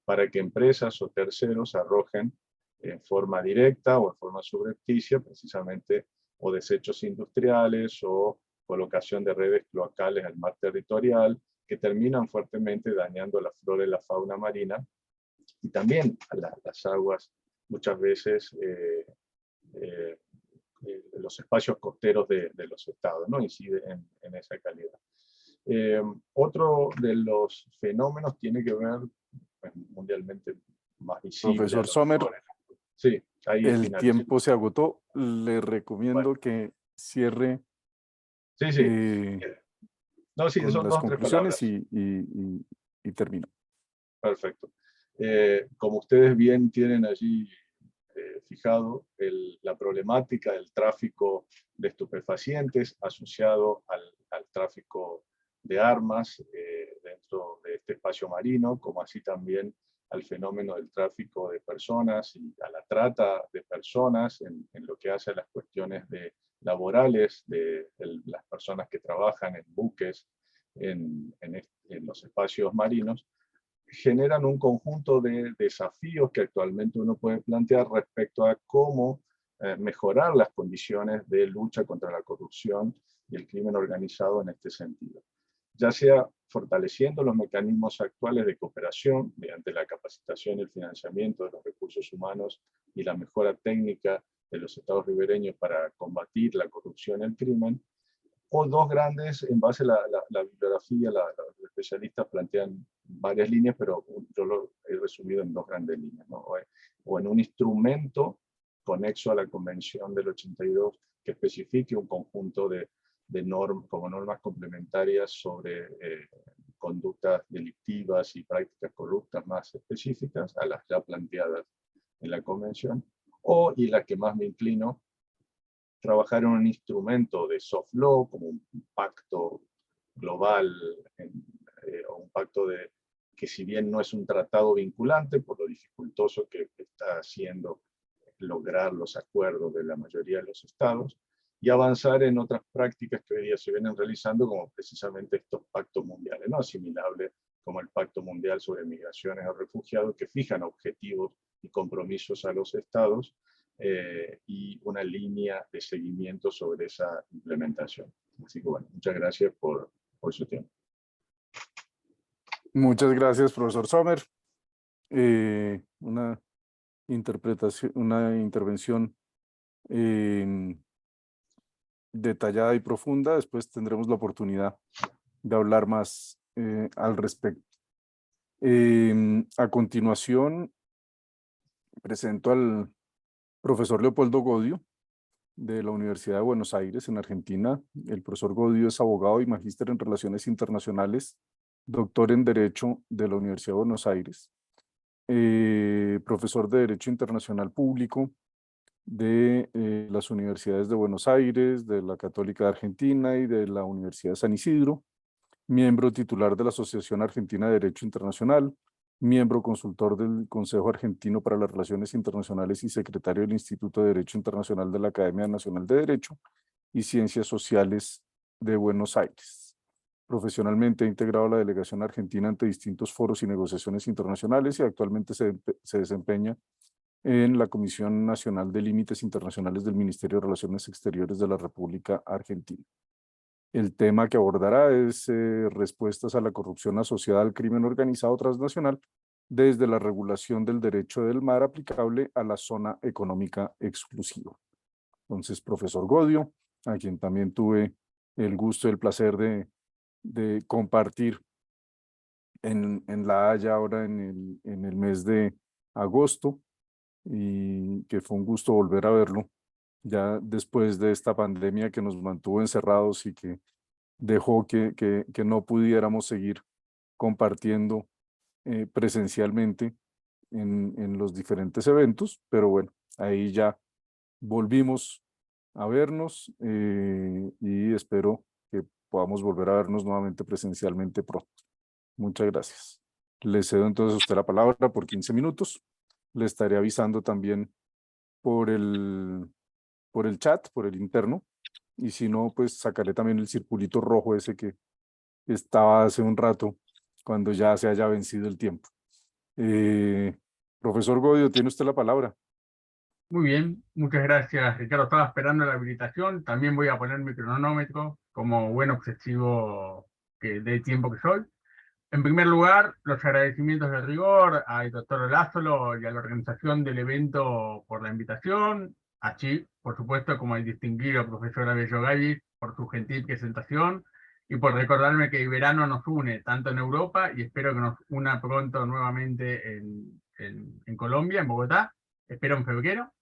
para que empresas o terceros arrojen en forma directa o en forma subrepticia precisamente o desechos industriales o colocación de redes cloacales al mar territorial que terminan fuertemente dañando la flora y la fauna marina y también a las aguas muchas veces los espacios costeros de los estados, ¿no? Incide en esa calidad. Otro de los fenómenos tiene que ver mundialmente más visible. Profesor Sommer, sí, ahí el tiempo se agotó. Le recomiendo que cierre sí. No, sí, con son las 2 o 3 conclusiones palabras. y termino. Perfecto. Como ustedes bien tienen allí fijado, la problemática del tráfico de estupefacientes asociado al tráfico de armas dentro de este espacio marino, como así también al fenómeno del tráfico de personas y a la trata de personas en lo que hace a las cuestiones laborales de las personas que trabajan en buques en los espacios marinos, generan un conjunto de desafíos que actualmente uno puede plantear respecto a cómo mejorar las condiciones de lucha contra la corrupción y el crimen organizado en este sentido. Ya sea fortaleciendo los mecanismos actuales de cooperación mediante la capacitación y el financiamiento de los recursos humanos y la mejora técnica de los estados ribereños para combatir la corrupción y el crimen, o 2 grandes, en base a la bibliografía, los especialistas plantean varias líneas, pero yo lo he resumido en 2 grandes líneas, ¿no? O en un instrumento conexo a la Convención del 82 que especifique un conjunto de normas, como normas complementarias sobre conductas delictivas y prácticas corruptas más específicas a las ya planteadas en la Convención, y la que más me inclino, trabajar en un instrumento de soft law, como un pacto global, o un pacto que si bien no es un tratado vinculante, por lo dificultoso que está haciendo lograr los acuerdos de la mayoría de los estados, y avanzar en otras prácticas que hoy día se vienen realizando, como precisamente estos pactos mundiales, ¿no? Asimilables como el Pacto Mundial sobre Migraciones o Refugiados, que fijan objetivos y compromisos a los estados, y una línea de seguimiento sobre esa implementación. Así que bueno, muchas gracias por su tiempo. Muchas gracias, profesor Sommer. Una intervención detallada y profunda. Después tendremos la oportunidad de hablar más al respecto. A continuación, presento al profesor Leopoldo Godio, de la Universidad de Buenos Aires, en Argentina. El profesor Godio es abogado y magíster en Relaciones Internacionales, doctor en Derecho de la Universidad de Buenos Aires, profesor de Derecho Internacional Público de las universidades de Buenos Aires, de la Católica de Argentina y de la Universidad de San Isidro, miembro titular de la Asociación Argentina de Derecho Internacional, miembro consultor del Consejo Argentino para las Relaciones Internacionales y secretario del Instituto de Derecho Internacional de la Academia Nacional de Derecho y Ciencias Sociales de Buenos Aires. Profesionalmente ha integrado la delegación argentina ante distintos foros y negociaciones internacionales y actualmente se desempeña en la Comisión Nacional de Límites Internacionales del Ministerio de Relaciones Exteriores de la República Argentina. El tema que abordará es respuestas a la corrupción asociada al crimen organizado transnacional desde la regulación del derecho del mar aplicable a la zona económica exclusiva. Entonces, profesor Godio, a quien también tuve el gusto y el placer de compartir en La Haya ahora en el mes de agosto, y que fue un gusto volver a verlo ya después de esta pandemia que nos mantuvo encerrados y que dejó que no pudiéramos seguir compartiendo presencialmente en los diferentes eventos, pero bueno, ahí ya volvimos a vernos y espero que podamos volver a vernos nuevamente presencialmente pronto. Muchas gracias. Le cedo entonces a usted la palabra por 15 minutos. Le estaré avisando también por el chat, por el interno, y si no, pues sacaré también el circulito rojo ese que estaba hace un rato, cuando ya se haya vencido el tiempo. Profesor Godio, tiene usted la palabra. Muy bien, muchas gracias, Ricardo. Estaba esperando la habilitación. También voy a poner mi cronómetro como buen obsesivo de tiempo que soy. En primer lugar, los agradecimientos de rigor al doctor Lázolo y a la organización del evento por la invitación, así, por supuesto, como al distinguido profesor Abello Gallis por su gentil presentación y por recordarme que el verano nos une tanto en Europa y espero que nos una pronto nuevamente en Colombia, en Bogotá, espero en febrero.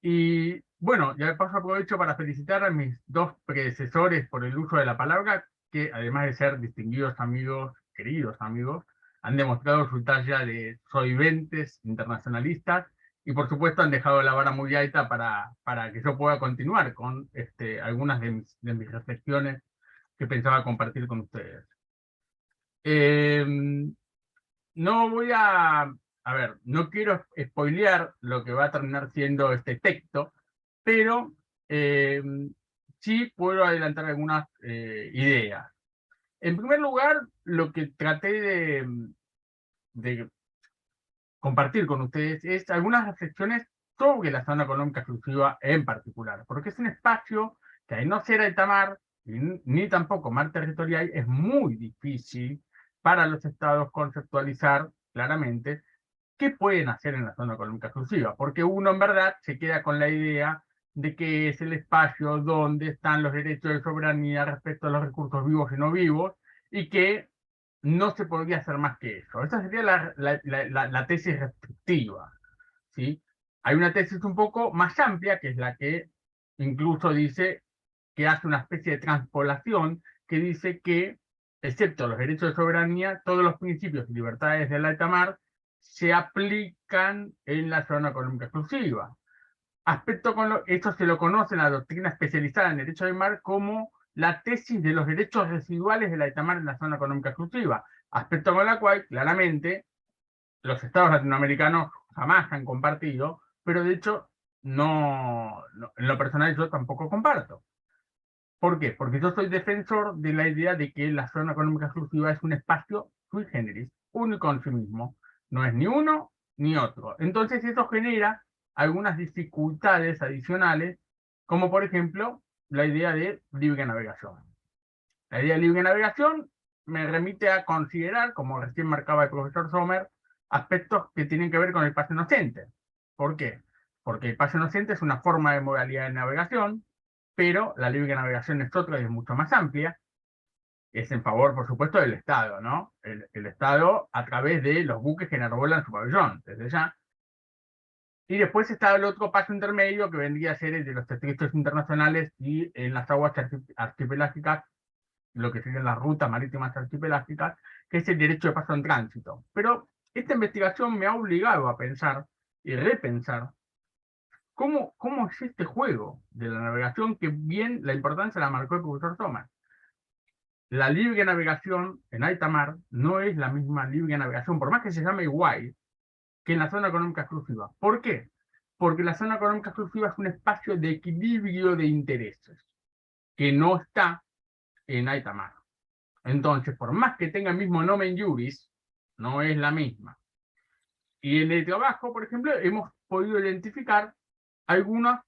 Y bueno, ya de paso aprovecho para felicitar a mis dos predecesores por el uso de la palabra, que además de ser distinguidos amigos, queridos amigos, han demostrado su talla de solventes internacionalistas y por supuesto han dejado la vara muy alta para que yo pueda continuar con algunas de mis reflexiones que pensaba compartir con ustedes. No voy a ver, no quiero spoilear lo que va a terminar siendo este texto, pero sí puedo adelantar algunas ideas. En primer lugar, lo que traté de compartir con ustedes es algunas reflexiones sobre la zona económica exclusiva en particular, porque es un espacio que al no ser alta mar, ni tampoco mar territorial, es muy difícil para los estados conceptualizar claramente qué pueden hacer en la zona económica exclusiva, porque uno en verdad se queda con la idea de que es el espacio donde están los derechos de soberanía respecto a los recursos vivos y no vivos, y que no se podría hacer más que eso. Esa sería la tesis restrictiva, ¿sí? Hay una tesis un poco más amplia, que es la que incluso dice que hace una especie de transpolación, que dice que excepto los derechos de soberanía, todos los principios y libertades del alta mar se aplican en la zona económica exclusiva. Esto se lo conoce en la doctrina especializada en derecho del mar como la tesis de los derechos residuales del alta mar en la zona económica exclusiva, aspecto con la cual, claramente, los estados latinoamericanos jamás han compartido, pero de hecho, en lo personal yo tampoco comparto. ¿Por qué? Porque yo soy defensor de la idea de que la zona económica exclusiva es un espacio sui generis, único en sí mismo, no es ni uno ni otro. Entonces eso genera algunas dificultades adicionales, como por ejemplo la idea de libre navegación. La idea de libre navegación me remite a considerar, como recién marcaba el profesor Sommer, aspectos que tienen que ver con el pase inocente. ¿Por qué? Porque el pase inocente es una forma de modalidad de navegación, pero la libre navegación es otra y es mucho más amplia. Es en favor, por supuesto, del Estado, ¿no? El Estado a través de los buques que enarbolan su pabellón, desde ya. Y después está el otro paso intermedio que vendría a ser el de los estrictos internacionales y en las aguas archipelágicas, lo que serían las rutas marítimas archipelágicas, que es el derecho de paso en tránsito. Pero esta investigación me ha obligado a pensar y repensar cómo es este juego de la navegación, que bien la importancia la marcó el profesor Thomas. La libre navegación en alta mar no es la misma libre navegación, por más que se llame igual, que en la zona económica exclusiva. ¿Por qué? Porque la zona económica exclusiva es un espacio de equilibrio de intereses, que no está en alta mar. Entonces, por más que tenga el mismo nomen juris, no es la misma. Y en el trabajo, por ejemplo, hemos podido identificar algunos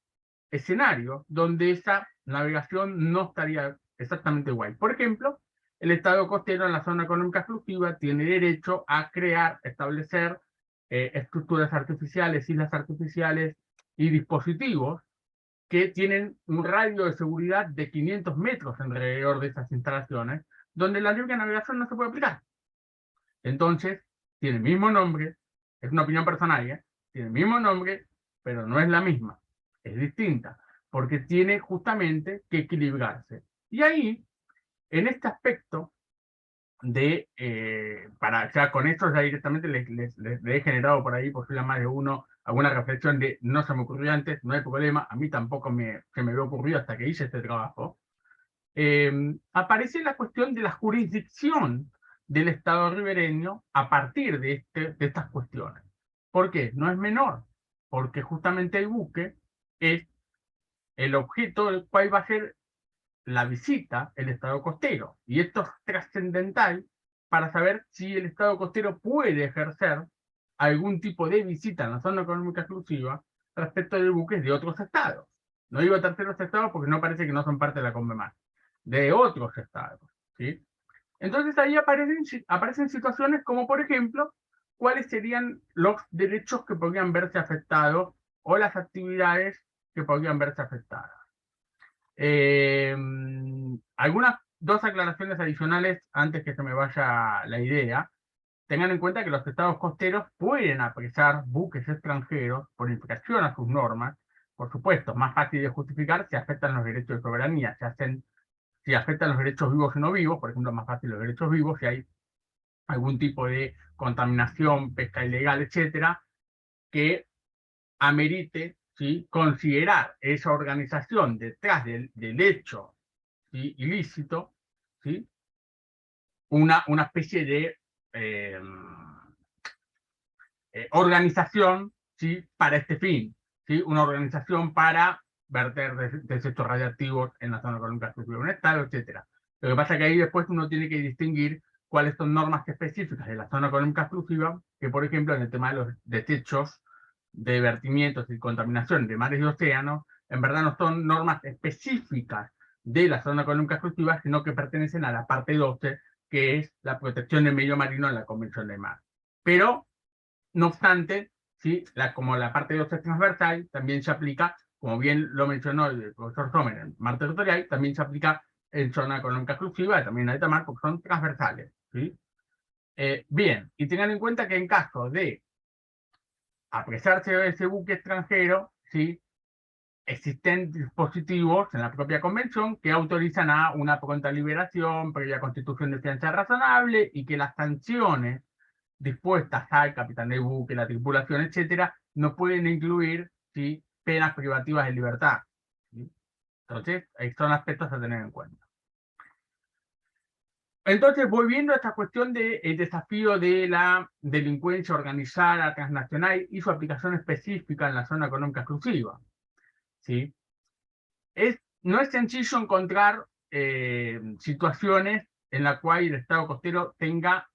escenarios donde esa navegación no estaría exactamente igual. Por ejemplo, el Estado costero en la zona económica exclusiva tiene derecho a crear, establecer estructuras artificiales, islas artificiales y dispositivos que tienen un radio de seguridad de 500 metros alrededor de esas instalaciones, donde la libre navegación no se puede aplicar. Entonces, tiene el mismo nombre, es una opinión personal, ¿eh? Tiene el mismo nombre, pero no es la misma, es distinta, porque tiene justamente que equilibrarse. Y ahí, en este aspecto de, ya con esto ya directamente les he generado por ahí, posible más de uno, alguna reflexión de no se me ocurrió antes, no hay problema, a mí tampoco se me había ocurrido hasta que hice este trabajo. Aparece la cuestión de la jurisdicción del Estado ribereño a partir de estas cuestiones. ¿Por qué? No es menor, porque justamente el buque es el objeto del cual va a ser la visita el Estado costero. Y esto es trascendental para saber si el Estado costero puede ejercer algún tipo de visita en la zona económica exclusiva respecto de buques de otros estados. No digo terceros estados porque no parece que no son parte de la CONVEMAR, de otros estados, ¿sí? Entonces ahí aparecen situaciones como, por ejemplo, cuáles serían los derechos que podrían verse afectados o las actividades que podrían verse afectadas. Dos aclaraciones adicionales antes que se me vaya la idea. Tengan en cuenta que los estados costeros pueden apresar buques extranjeros por infracción a sus normas. Por supuesto, más fácil de justificar si afectan los derechos de soberanía, si afectan los derechos vivos y no vivos, por ejemplo, más fácil los derechos vivos, si hay algún tipo de contaminación, pesca ilegal, etcétera, que amerite, ¿sí?, considerar esa organización detrás del hecho, ¿sí?, ilícito, ¿sí?, una especie de organización, ¿sí?, para este fin, ¿sí?, una organización para verter desechos radiactivos en la zona económica exclusiva de un estado, etc. Lo que pasa es que ahí después uno tiene que distinguir cuáles son normas específicas de la zona económica exclusiva, que por ejemplo en el tema de los desechos de vertimientos y contaminación de mares y océanos, en verdad no son normas específicas de la zona económica exclusiva, sino que pertenecen a la parte 12, que es la protección del medio marino en la Convención de Mar. Pero, no obstante, ¿sí?, como la parte 12 es transversal, también se aplica, como bien lo mencionó el profesor Sommer en mar territorial, también se aplica en zona económica exclusiva, también en alta mar, porque son transversales, ¿sí? Bien, y tengan en cuenta que en caso de apresarse ese buque extranjero, ¿sí?, existen dispositivos en la propia convención que autorizan a una pronta liberación, previa constitución de fianza razonable, y que las sanciones dispuestas al capitán del buque, la tripulación, etcétera, no pueden incluir, ¿sí?, penas privativas de libertad, ¿sí? Entonces, son aspectos a tener en cuenta. Entonces, volviendo a esta cuestión del desafío de la delincuencia organizada transnacional y su aplicación específica en la zona económica exclusiva, ¿sí? No es sencillo encontrar situaciones en las cuales el Estado costero tenga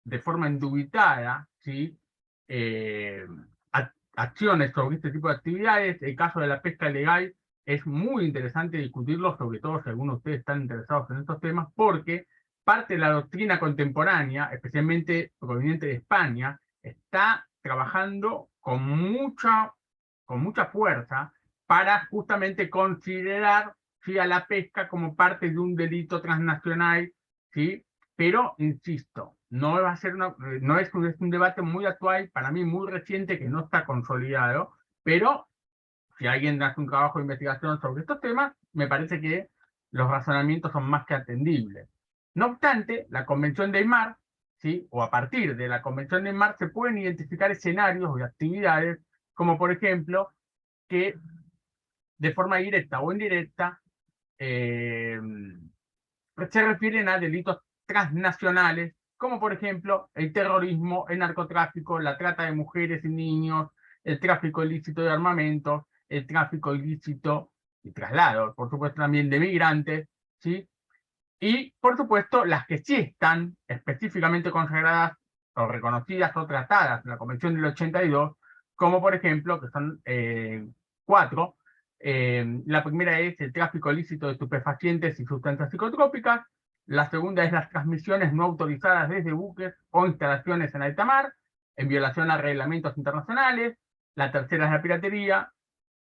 de forma indubitada, ¿sí?, acciones sobre este tipo de actividades. El caso de la pesca ilegal es muy interesante discutirlo, sobre todo si algunos de ustedes están interesados en estos temas, porque parte de la doctrina contemporánea, especialmente proveniente de España, está trabajando con mucha fuerza para justamente considerar, ¿sí?, a la pesca como parte de un delito transnacional, ¿sí? Pero, insisto, no va a ser no es un debate muy actual, para mí muy reciente, que no está consolidado, pero si alguien hace un trabajo de investigación sobre estos temas, me parece que los razonamientos son más que atendibles. No obstante, la Convención del Mar, ¿sí?, o a partir de la Convención del Mar, se pueden identificar escenarios de actividades, como por ejemplo, que de forma directa o indirecta se refieren a delitos transnacionales, como por ejemplo el terrorismo, el narcotráfico, la trata de mujeres y niños, el tráfico ilícito de armamentos, el tráfico ilícito y traslado, por supuesto también de migrantes, ¿sí? Y por supuesto las que sí están específicamente consagradas o reconocidas o tratadas en la Convención del 82, como por ejemplo, que son 4. La primera es el tráfico ilícito de estupefacientes y sustancias psicotrópicas. La segunda es las transmisiones no autorizadas desde buques o instalaciones en alta mar, en violación a reglamentos internacionales. La tercera es la piratería.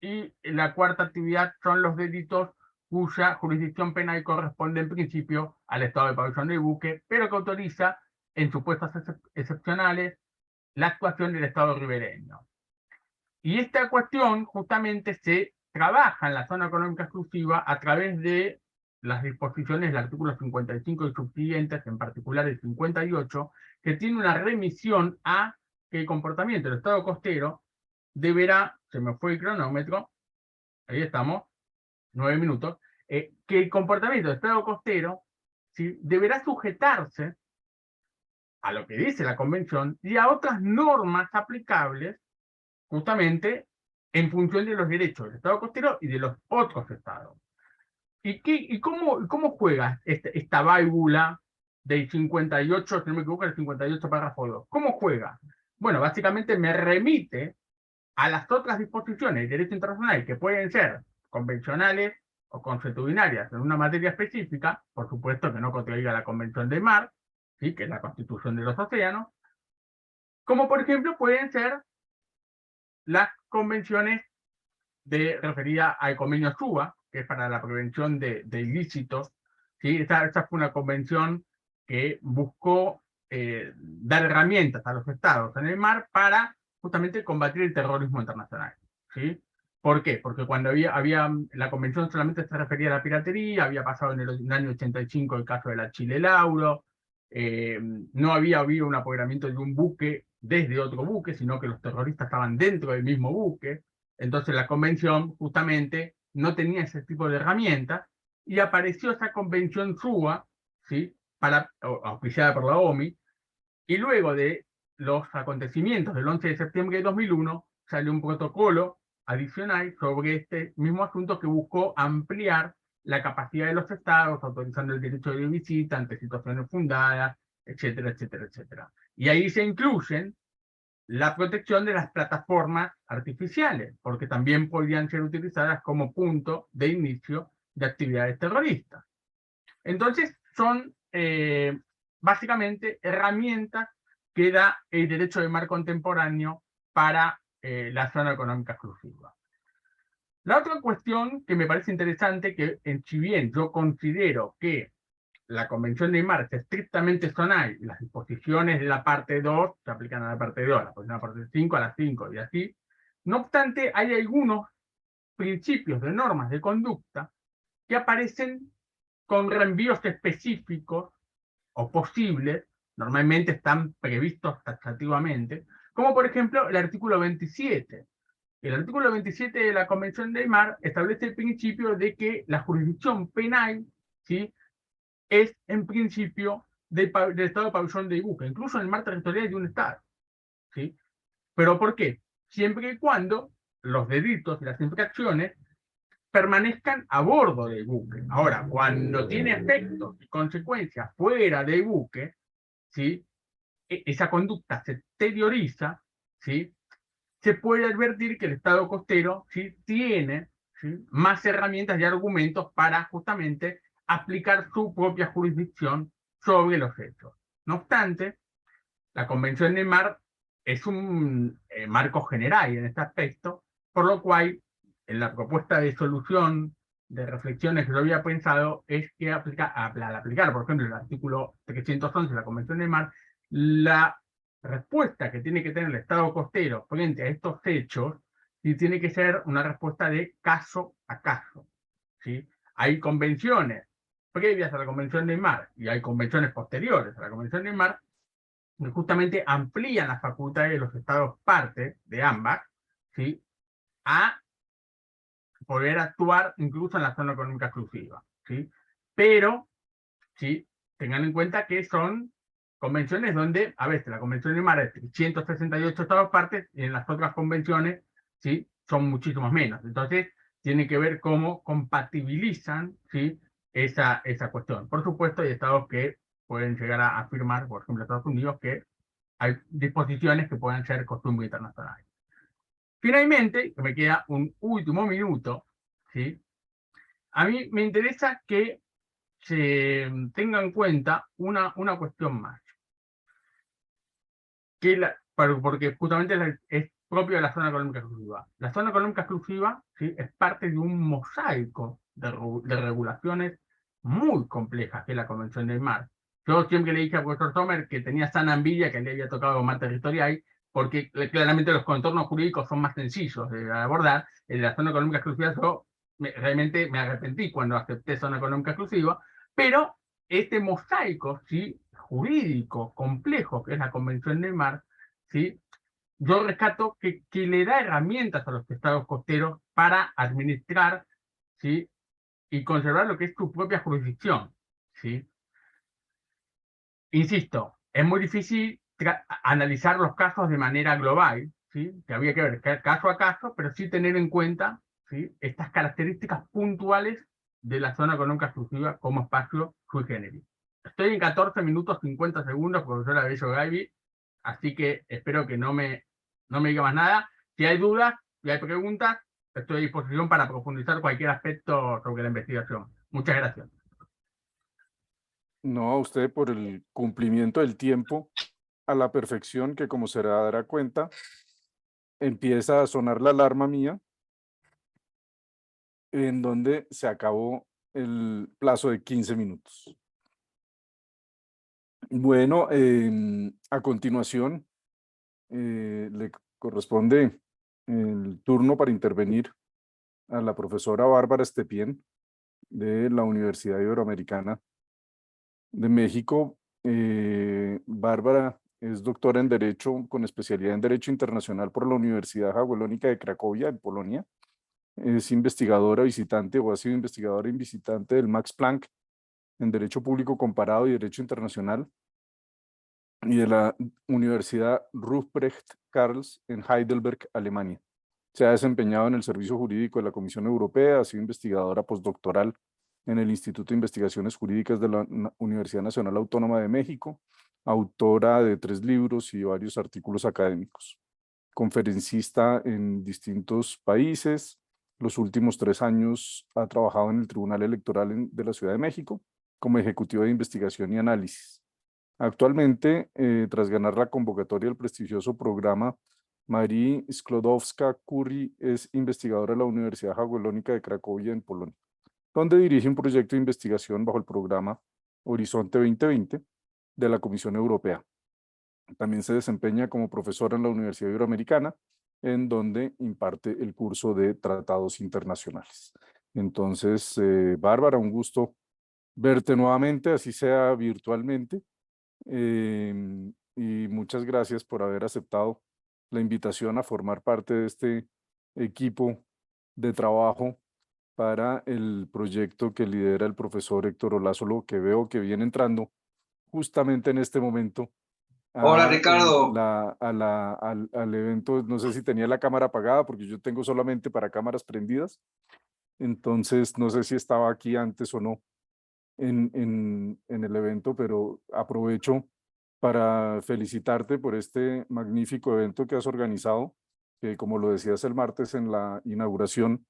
Y la cuarta actividad son los delitos cuya jurisdicción penal corresponde en principio al estado de pabellón del buque, pero que autoriza, en supuestos excepcionales, la actuación del estado ribereño. Y esta cuestión justamente se trabaja en la zona económica exclusiva a través de las disposiciones del artículo 55 y subsiguientes, en particular el 58, que tiene una remisión a que el comportamiento del estado costero deberá, se me fue el cronómetro, ahí estamos, 9 minutos, que el comportamiento del estado costero, ¿sí?, deberá sujetarse a lo que dice la Convención y a otras normas aplicables justamente en función de los derechos del Estado costero y de los otros estados. ¿Y cómo juega esta válvula del 58, si no me equivoco, el 58 párrafo 2? ¿Cómo juega? Bueno, básicamente me remite a las otras disposiciones de derecho internacional que pueden ser convencionales o consuetudinarias en una materia específica, por supuesto que no contradiga la Convención del Mar, ¿sí?, que es la Constitución de los Océanos, como por ejemplo pueden ser las convenciones referidas al convenio SUA, que es para la prevención de ilícitos, ¿sí? Esta fue una convención que buscó dar herramientas a los estados en el mar para justamente combatir el terrorismo internacional, ¿sí? ¿Por qué? Porque cuando la convención solamente se refería a la piratería, había pasado en el año 85 el caso de la Chile Lauro, no había habido un apoderamiento de un buque desde otro buque, sino que los terroristas estaban dentro del mismo buque. Entonces la convención justamente no tenía ese tipo de herramientas y apareció esa convención SUA, ¿sí?, auspiciada por la OMI, y luego de los acontecimientos del 11 de septiembre de 2001 salió un protocolo adicional sobre este mismo asunto que buscó ampliar la capacidad de los estados, autorizando el derecho de visita ante situaciones fundadas, etcétera, etcétera, etcétera. Y ahí se incluyen la protección de las plataformas artificiales, porque también podrían ser utilizadas como punto de inicio de actividades terroristas. Entonces, son básicamente herramientas que da el derecho de mar contemporáneo para la zona económica exclusiva. La otra cuestión que me parece interesante, que si bien yo considero que la Convención de Mar es estrictamente zonal, las disposiciones de la parte 2 se aplican a la parte 2, la parte 5 a la 5 y así, no obstante hay algunos principios de normas de conducta que aparecen con reenvíos específicos o posibles, normalmente están previstos taxativamente, como por ejemplo el artículo 27. El artículo 27 de la Convención de Aymar establece el principio de que la jurisdicción penal, ¿sí?, es en principio del Estado de pabellón de buque, incluso en el mar territorial de un Estado, ¿sí? ¿Pero por qué? Siempre y cuando los delitos y las infracciones permanezcan a bordo del buque. Ahora, cuando tiene efectos y consecuencias fuera del buque, ¿sí?, esa conducta se exterioriza, ¿sí?, se puede advertir que el Estado costero, ¿sí?, tiene, ¿sí?, más herramientas y argumentos para justamente aplicar su propia jurisdicción sobre los hechos. No obstante, la Convención de Mar es un marco general en este aspecto, por lo cual en la propuesta de solución de reflexiones que yo había pensado es que al aplicar, por ejemplo, el artículo 311 de la Convención de Mar, la respuesta que tiene que tener el Estado costero frente a estos hechos y tiene que ser una respuesta de caso a caso, ¿sí? Hay convenciones previas a la Convención de Mar y hay convenciones posteriores a la Convención de Mar que justamente amplían las facultades de los estados parte de ambas, ¿sí?, a poder actuar incluso en la zona económica exclusiva, ¿sí? Pero, ¿sí?, tengan en cuenta que son convenciones donde, a veces, la Convención de Mar es 168 estados partes y en las otras convenciones, ¿sí?, son muchísimos menos. Entonces, tiene que ver cómo compatibilizan, ¿sí?, esa cuestión. Por supuesto, hay estados que pueden llegar a afirmar, por ejemplo, Estados Unidos, que hay disposiciones que pueden ser costumbre internacional. Finalmente, me queda un último minuto, ¿sí?, a mí me interesa que se tenga en cuenta una cuestión más, porque justamente es propio de la zona económica exclusiva. La zona económica exclusiva, ¿sí?, es parte de un mosaico de regulaciones muy complejas que es la Convención del Mar. Yo siempre le dije al profesor Sommer que tenía sana envidia que le había tocado mar territorial, porque claramente los contornos jurídicos son más sencillos de abordar. En la zona económica exclusiva yo realmente me arrepentí cuando acepté zona económica exclusiva, pero este mosaico, ¿sí?, jurídico complejo que es la Convención del Mar, ¿sí?, yo rescato que le da herramientas a los estados costeros para administrar, ¿sí?, y conservar lo que es su propia jurisdicción, ¿sí? Insisto, es muy difícil analizar los casos de manera global, ¿sí?, que había que ver caso a caso, pero sí tener en cuenta, ¿sí?, estas características puntuales de la zona económica exclusiva como espacio sui generis. Estoy en 14 minutos 50 segundos, profesora Bello Gaibi, así que espero que no me diga más nada. Si hay dudas, si hay preguntas, estoy a disposición para profundizar cualquier aspecto sobre la investigación. Muchas gracias. No, a usted por el cumplimiento del tiempo a la perfección, que como se dará cuenta, empieza a sonar la alarma mía, en donde se acabó el plazo de 15 minutos. Bueno, a continuación le corresponde el turno para intervenir a la profesora Bárbara Estepien de la Universidad Iberoamericana de México. Bárbara es doctora en Derecho con especialidad en Derecho Internacional por la Universidad Jagiellónica de Cracovia, en Polonia. Es investigadora visitante o ha sido investigadora y visitante del Max Planck en Derecho Público Comparado y Derecho Internacional y de la Universidad Ruprecht Karls en Heidelberg, Alemania. Se ha desempeñado en el Servicio Jurídico de la Comisión Europea, ha sido investigadora postdoctoral en el Instituto de Investigaciones Jurídicas de la Universidad Nacional Autónoma de México, autora de 3 libros y varios artículos académicos, conferencista en distintos países. Los últimos 3 años ha trabajado en el Tribunal Electoral de la Ciudad de México como ejecutivo de investigación y análisis. Actualmente, tras ganar la convocatoria del prestigioso programa Marie Sklodowska-Curie, es investigadora de la Universidad Jagiellónica de Cracovia en Polonia, donde dirige un proyecto de investigación bajo el programa Horizonte 2020 de la Comisión Europea. También se desempeña como profesora en la Universidad Iberoamericana en donde imparte el curso de Tratados Internacionales. Entonces, Bárbara, un gusto verte nuevamente, así sea virtualmente, y muchas gracias por haber aceptado la invitación a formar parte de este equipo de trabajo para el proyecto que lidera el profesor Héctor Olazolo, que veo que viene entrando justamente en este momento Hola, Ricardo. al evento. No sé si tenía la cámara apagada, porque yo tengo solamente para cámaras prendidas, entonces no sé si estaba aquí antes o no en el evento, pero aprovecho para felicitarte por este magnífico evento que has organizado, que como lo decías el martes en la inauguración,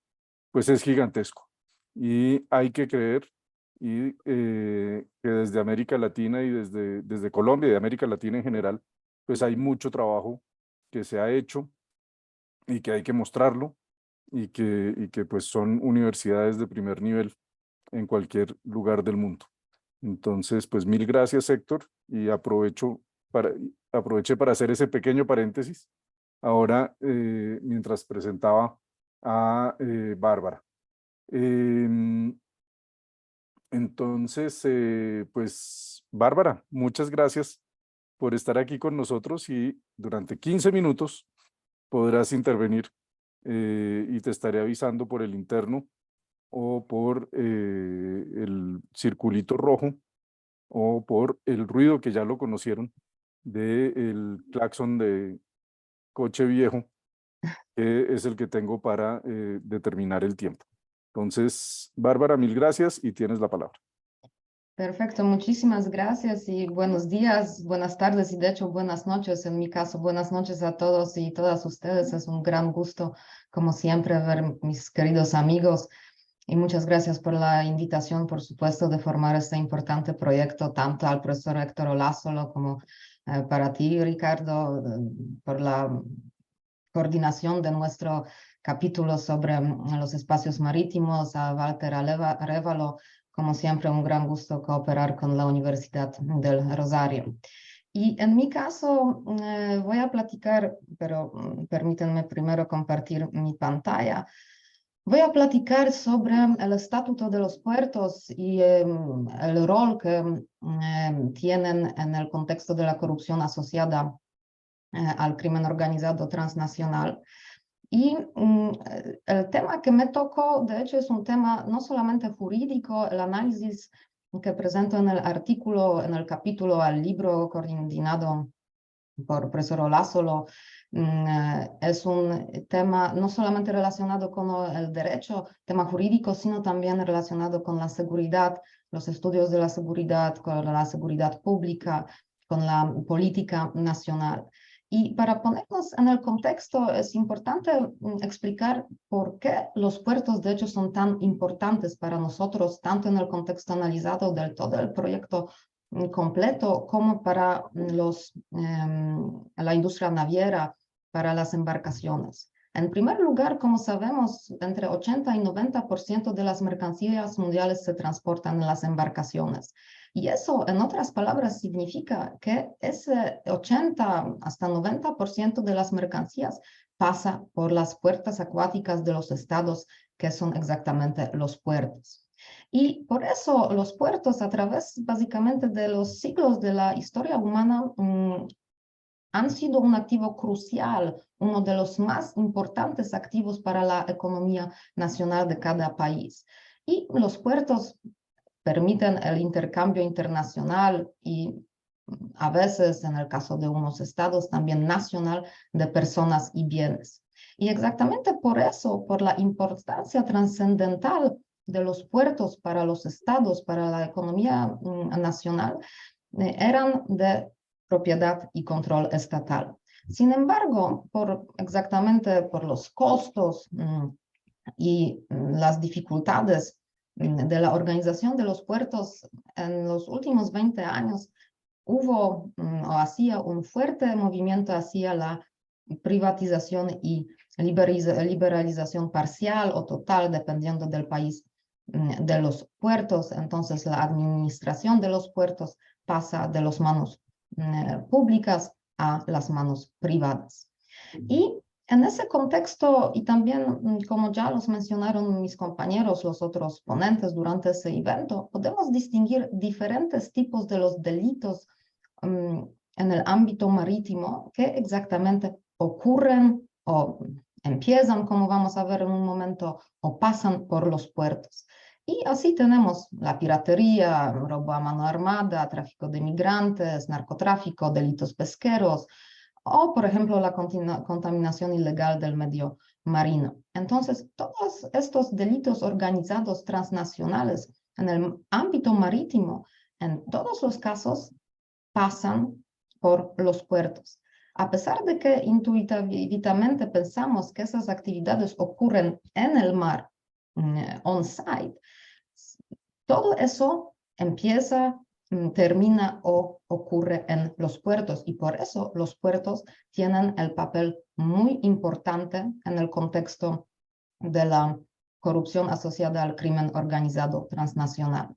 pues es gigantesco. Y hay que creer que desde América Latina y desde Colombia y de América Latina en general, pues hay mucho trabajo que se ha hecho y que hay que mostrarlo y que pues son universidades de primer nivel en cualquier lugar del mundo. Entonces, pues mil gracias, Héctor, y aproveché para hacer ese pequeño paréntesis ahora mientras presentaba a Bárbara. Entonces, pues Bárbara, muchas gracias por estar aquí con nosotros y durante 15 minutos podrás intervenir y te estaré avisando por el interno o por el circulito rojo o por el ruido que ya lo conocieron del claxon de coche viejo, que es el que tengo para determinar el tiempo. Entonces, Bárbara, mil gracias y tienes la palabra. Perfecto, muchísimas gracias y buenos días, buenas tardes y de hecho buenas noches. En mi caso, buenas noches a todos y todas ustedes. Es un gran gusto, como siempre, ver mis queridos amigos y muchas gracias por la invitación, por supuesto, de formar este importante proyecto, tanto al profesor Héctor Olazolo como para ti, Ricardo, por la coordinación de nuestro capítulo sobre los espacios marítimos, a Walter Arévalo. Como siempre, un gran gusto cooperar con la Universidad del Rosario. Y en mi caso voy a platicar, pero permítanme primero compartir mi pantalla. Voy a platicar sobre el Estatuto de los Puertos y el rol que tienen en el contexto de la corrupción asociada al crimen organizado transnacional. Y el tema que me tocó, de hecho, es un tema no solamente jurídico. El análisis que presento en el artículo, en el capítulo al libro coordinado por el profesor Olazolo, es un tema no solamente relacionado con el derecho, tema jurídico, sino también relacionado con la seguridad, los estudios de la seguridad, con la seguridad pública, con la política nacional. Y para ponernos en el contexto, es importante explicar por qué los puertos, de hecho, son tan importantes para nosotros, tanto en el contexto analizado del todo el proyecto completo, como para la industria naviera, para las embarcaciones. En primer lugar, como sabemos, entre 80 y 90% de las mercancías mundiales se transportan en las embarcaciones. Y eso, en otras palabras, significa que ese 80 hasta 90% de las mercancías pasa por las puertas acuáticas de los estados, que son exactamente los puertos. Y por eso los puertos, a través básicamente de los siglos de la historia humana, han sido un activo crucial, uno de los más importantes activos para la economía nacional de cada país. Y los puertos permiten el intercambio internacional y a veces, en el caso de unos estados, también nacional de personas y bienes. Y exactamente por eso, por la importancia trascendental de los puertos para los estados, para la economía nacional, eran de propiedad y control estatal. Sin embargo, exactamente por los costos y las dificultades de la organización de los puertos en los últimos 20 años, hubo o hacía un fuerte movimiento hacia la privatización y liberalización parcial o total, dependiendo del país, de los puertos. Entonces, la administración de los puertos pasa de las manos públicas a las manos privadas. Y en ese contexto, y también como ya los mencionaron mis compañeros, los otros ponentes durante ese evento, podemos distinguir diferentes tipos de los delitos en el ámbito marítimo que exactamente ocurren o empiezan, como vamos a ver en un momento, o pasan por los puertos. Y así tenemos la piratería, robo a mano armada, tráfico de migrantes, narcotráfico, delitos pesqueros, o, por ejemplo, la contaminación ilegal del medio marino. Entonces, todos estos delitos organizados transnacionales en el ámbito marítimo, en todos los casos, pasan por los puertos. A pesar de que intuitivamente pensamos que esas actividades ocurren en el mar, on-site, todo eso empieza, termina o ocurre en los puertos, y por eso los puertos tienen el papel muy importante en el contexto de la corrupción asociada al crimen organizado transnacional.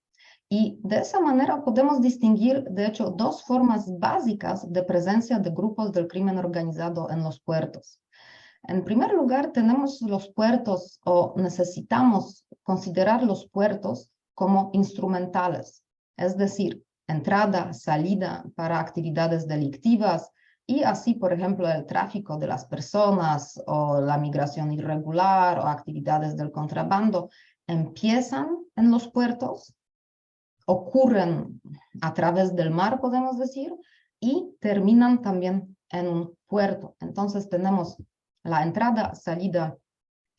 Y de esa manera podemos distinguir, de hecho, dos formas básicas de presencia de grupos del crimen organizado en los puertos. En primer lugar, tenemos los puertos, o necesitamos considerar los puertos como instrumentales, es decir, entrada, salida para actividades delictivas, y así, por ejemplo, el tráfico de las personas o la migración irregular o actividades del contrabando empiezan en los puertos, ocurren a través del mar, podemos decir, y terminan también en un puerto. Entonces tenemos la entrada, salida,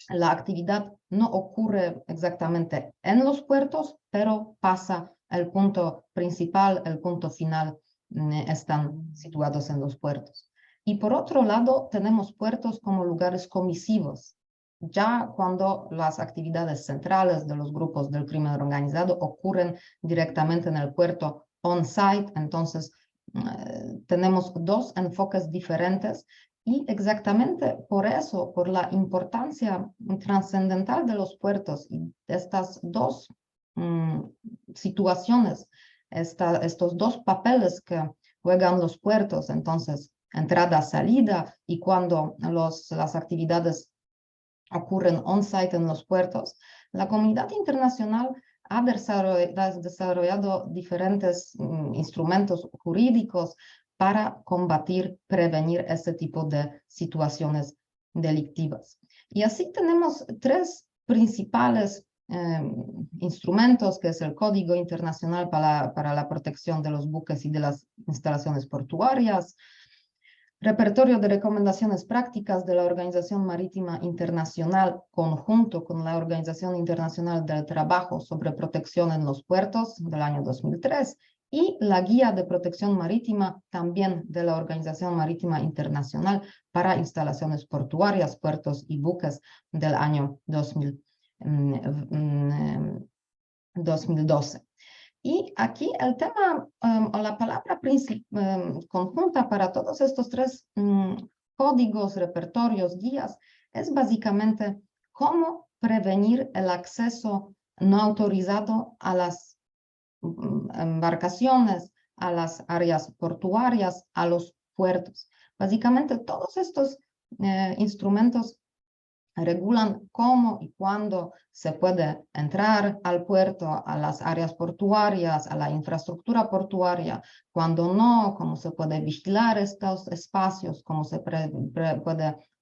la actividad no ocurre exactamente en los puertos, pero pasa el punto principal, el punto final, están situados en los puertos. Y por otro lado, tenemos puertos como lugares comisivos, ya cuando las actividades centrales de los grupos del crimen organizado ocurren directamente en el puerto on-site. Entonces, tenemos dos enfoques diferentes, y exactamente por eso, por la importancia trascendental de los puertos y estas dos situaciones, estos dos papeles que juegan los puertos, entonces entrada, salida, y cuando las actividades ocurren on-site en los puertos, la comunidad internacional ha desarrollado diferentes instrumentos jurídicos para combatir, prevenir este tipo de situaciones delictivas. Y así tenemos tres principales instrumentos, que es el Código Internacional para la Protección de los Buques y de las Instalaciones Portuarias, Repertorio de Recomendaciones Prácticas de la Organización Marítima Internacional, conjunto con la Organización Internacional del Trabajo sobre Protección en los Puertos del año 2003, y la Guía de Protección Marítima, también de la Organización Marítima Internacional para Instalaciones Portuarias, Puertos y Buques del año 2012. Y aquí el tema o la palabra conjunta para todos estos tres códigos, repertorios, guías, es básicamente cómo prevenir el acceso no autorizado a las embarcaciones, a las áreas portuarias, a los puertos. Básicamente todos estos instrumentos regulan cómo y cuándo se puede entrar al puerto, a las áreas portuarias, a la infraestructura portuaria, cuándo no, cómo se puede vigilar estos espacios, cómo se puede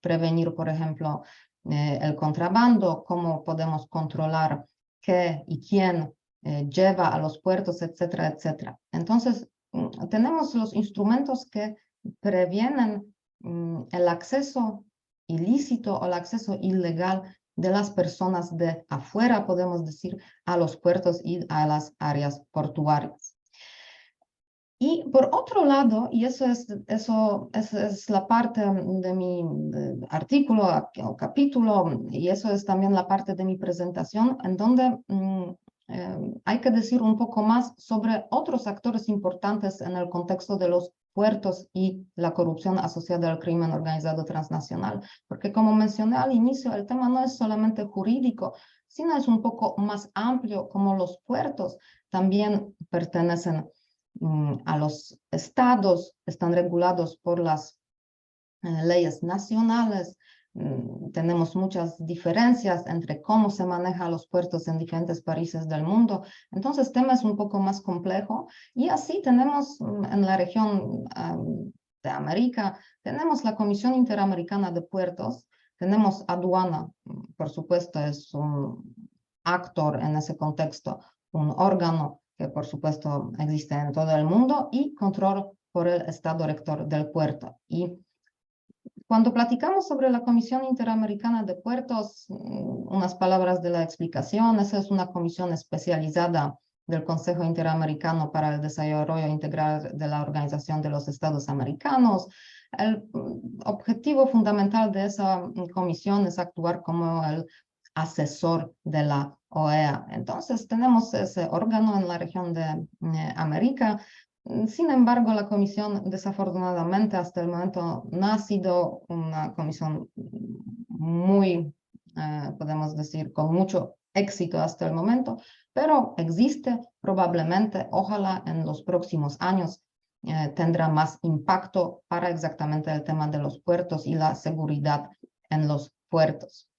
prevenir, por ejemplo, el contrabando, cómo podemos controlar qué y quién lleva a los puertos, etcétera, etcétera. Entonces, tenemos los instrumentos que previenen el acceso ilícito o el acceso ilegal de las personas de afuera, podemos decir, a los puertos y a las áreas portuarias. Y por otro lado, y eso es la parte de mi artículo o capítulo, y eso es también la parte de mi presentación, en donde hay que decir un poco más sobre otros actores importantes en el contexto de los puertos y la corrupción asociada al crimen organizado transnacional, porque como mencioné al inicio, el tema no es solamente jurídico, sino es un poco más amplio, como los puertos también pertenecen a los estados, están regulados por las leyes nacionales, tenemos muchas diferencias entre cómo se manejan los puertos en diferentes países del mundo. Entonces, el tema es un poco más complejo. Y así tenemos en la región de América, tenemos la Comisión Interamericana de Puertos, tenemos aduana, por supuesto, es un actor en ese contexto, un órgano que por supuesto existe en todo el mundo, y control por el Estado rector del puerto. Y cuando platicamos sobre la Comisión Interamericana de Puertos, unas palabras de la explicación: esa es una comisión especializada del Consejo Interamericano para el Desarrollo Integral de la Organización de los Estados Americanos. El objetivo fundamental de esa comisión es actuar como el asesor de la OEA. Entonces, tenemos ese órgano en la región de América. Sin embargo, la comisión, desafortunadamente, hasta el momento no ha sido una comisión muy, podemos decir, con mucho éxito hasta el momento, pero existe. Probablemente, ojalá en los próximos años tendrá más impacto para exactamente el tema de los puertos y la seguridad en los puertos.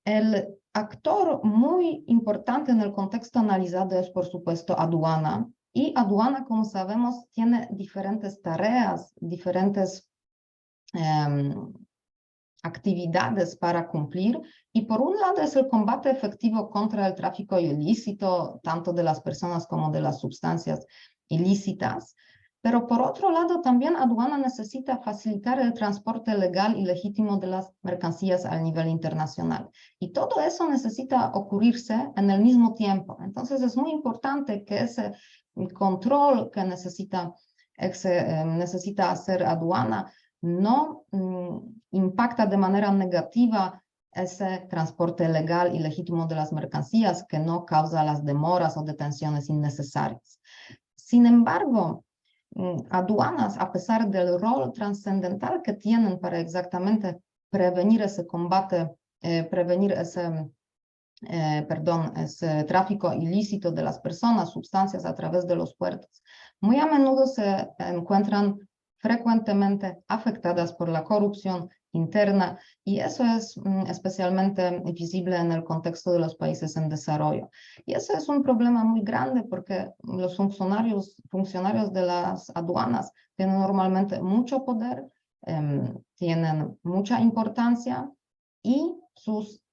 El actor muy importante en el contexto analizado es, por supuesto, aduana. Y aduana, como sabemos, tiene diferentes tareas, diferentes actividades para cumplir. Y por un lado es el combate efectivo contra el tráfico ilícito, tanto de las personas como de las sustancias ilícitas. Pero por otro lado, también aduana necesita facilitar el transporte legal y legítimo de las mercancías a nivel internacional. Y todo eso necesita ocurrirse en el mismo tiempo. Entonces es muy importante que ese control que necesita hacer aduana no impacta de manera negativa ese transporte legal y legítimo de las mercancías, que no causa las demoras o detenciones innecesarias. Sin embargo, aduanas, a pesar del rol trascendental que tienen para exactamente prevenir ese combate, prevenir ese tráfico ilícito de las personas, sustancias a través de los puertos, muy a menudo se encuentran frecuentemente afectadas por la corrupción interna, y eso es especialmente visible en el contexto de los países en desarrollo. Y eso es un problema muy grande, porque los funcionarios de las aduanas tienen normalmente mucho poder, tienen mucha importancia, y sus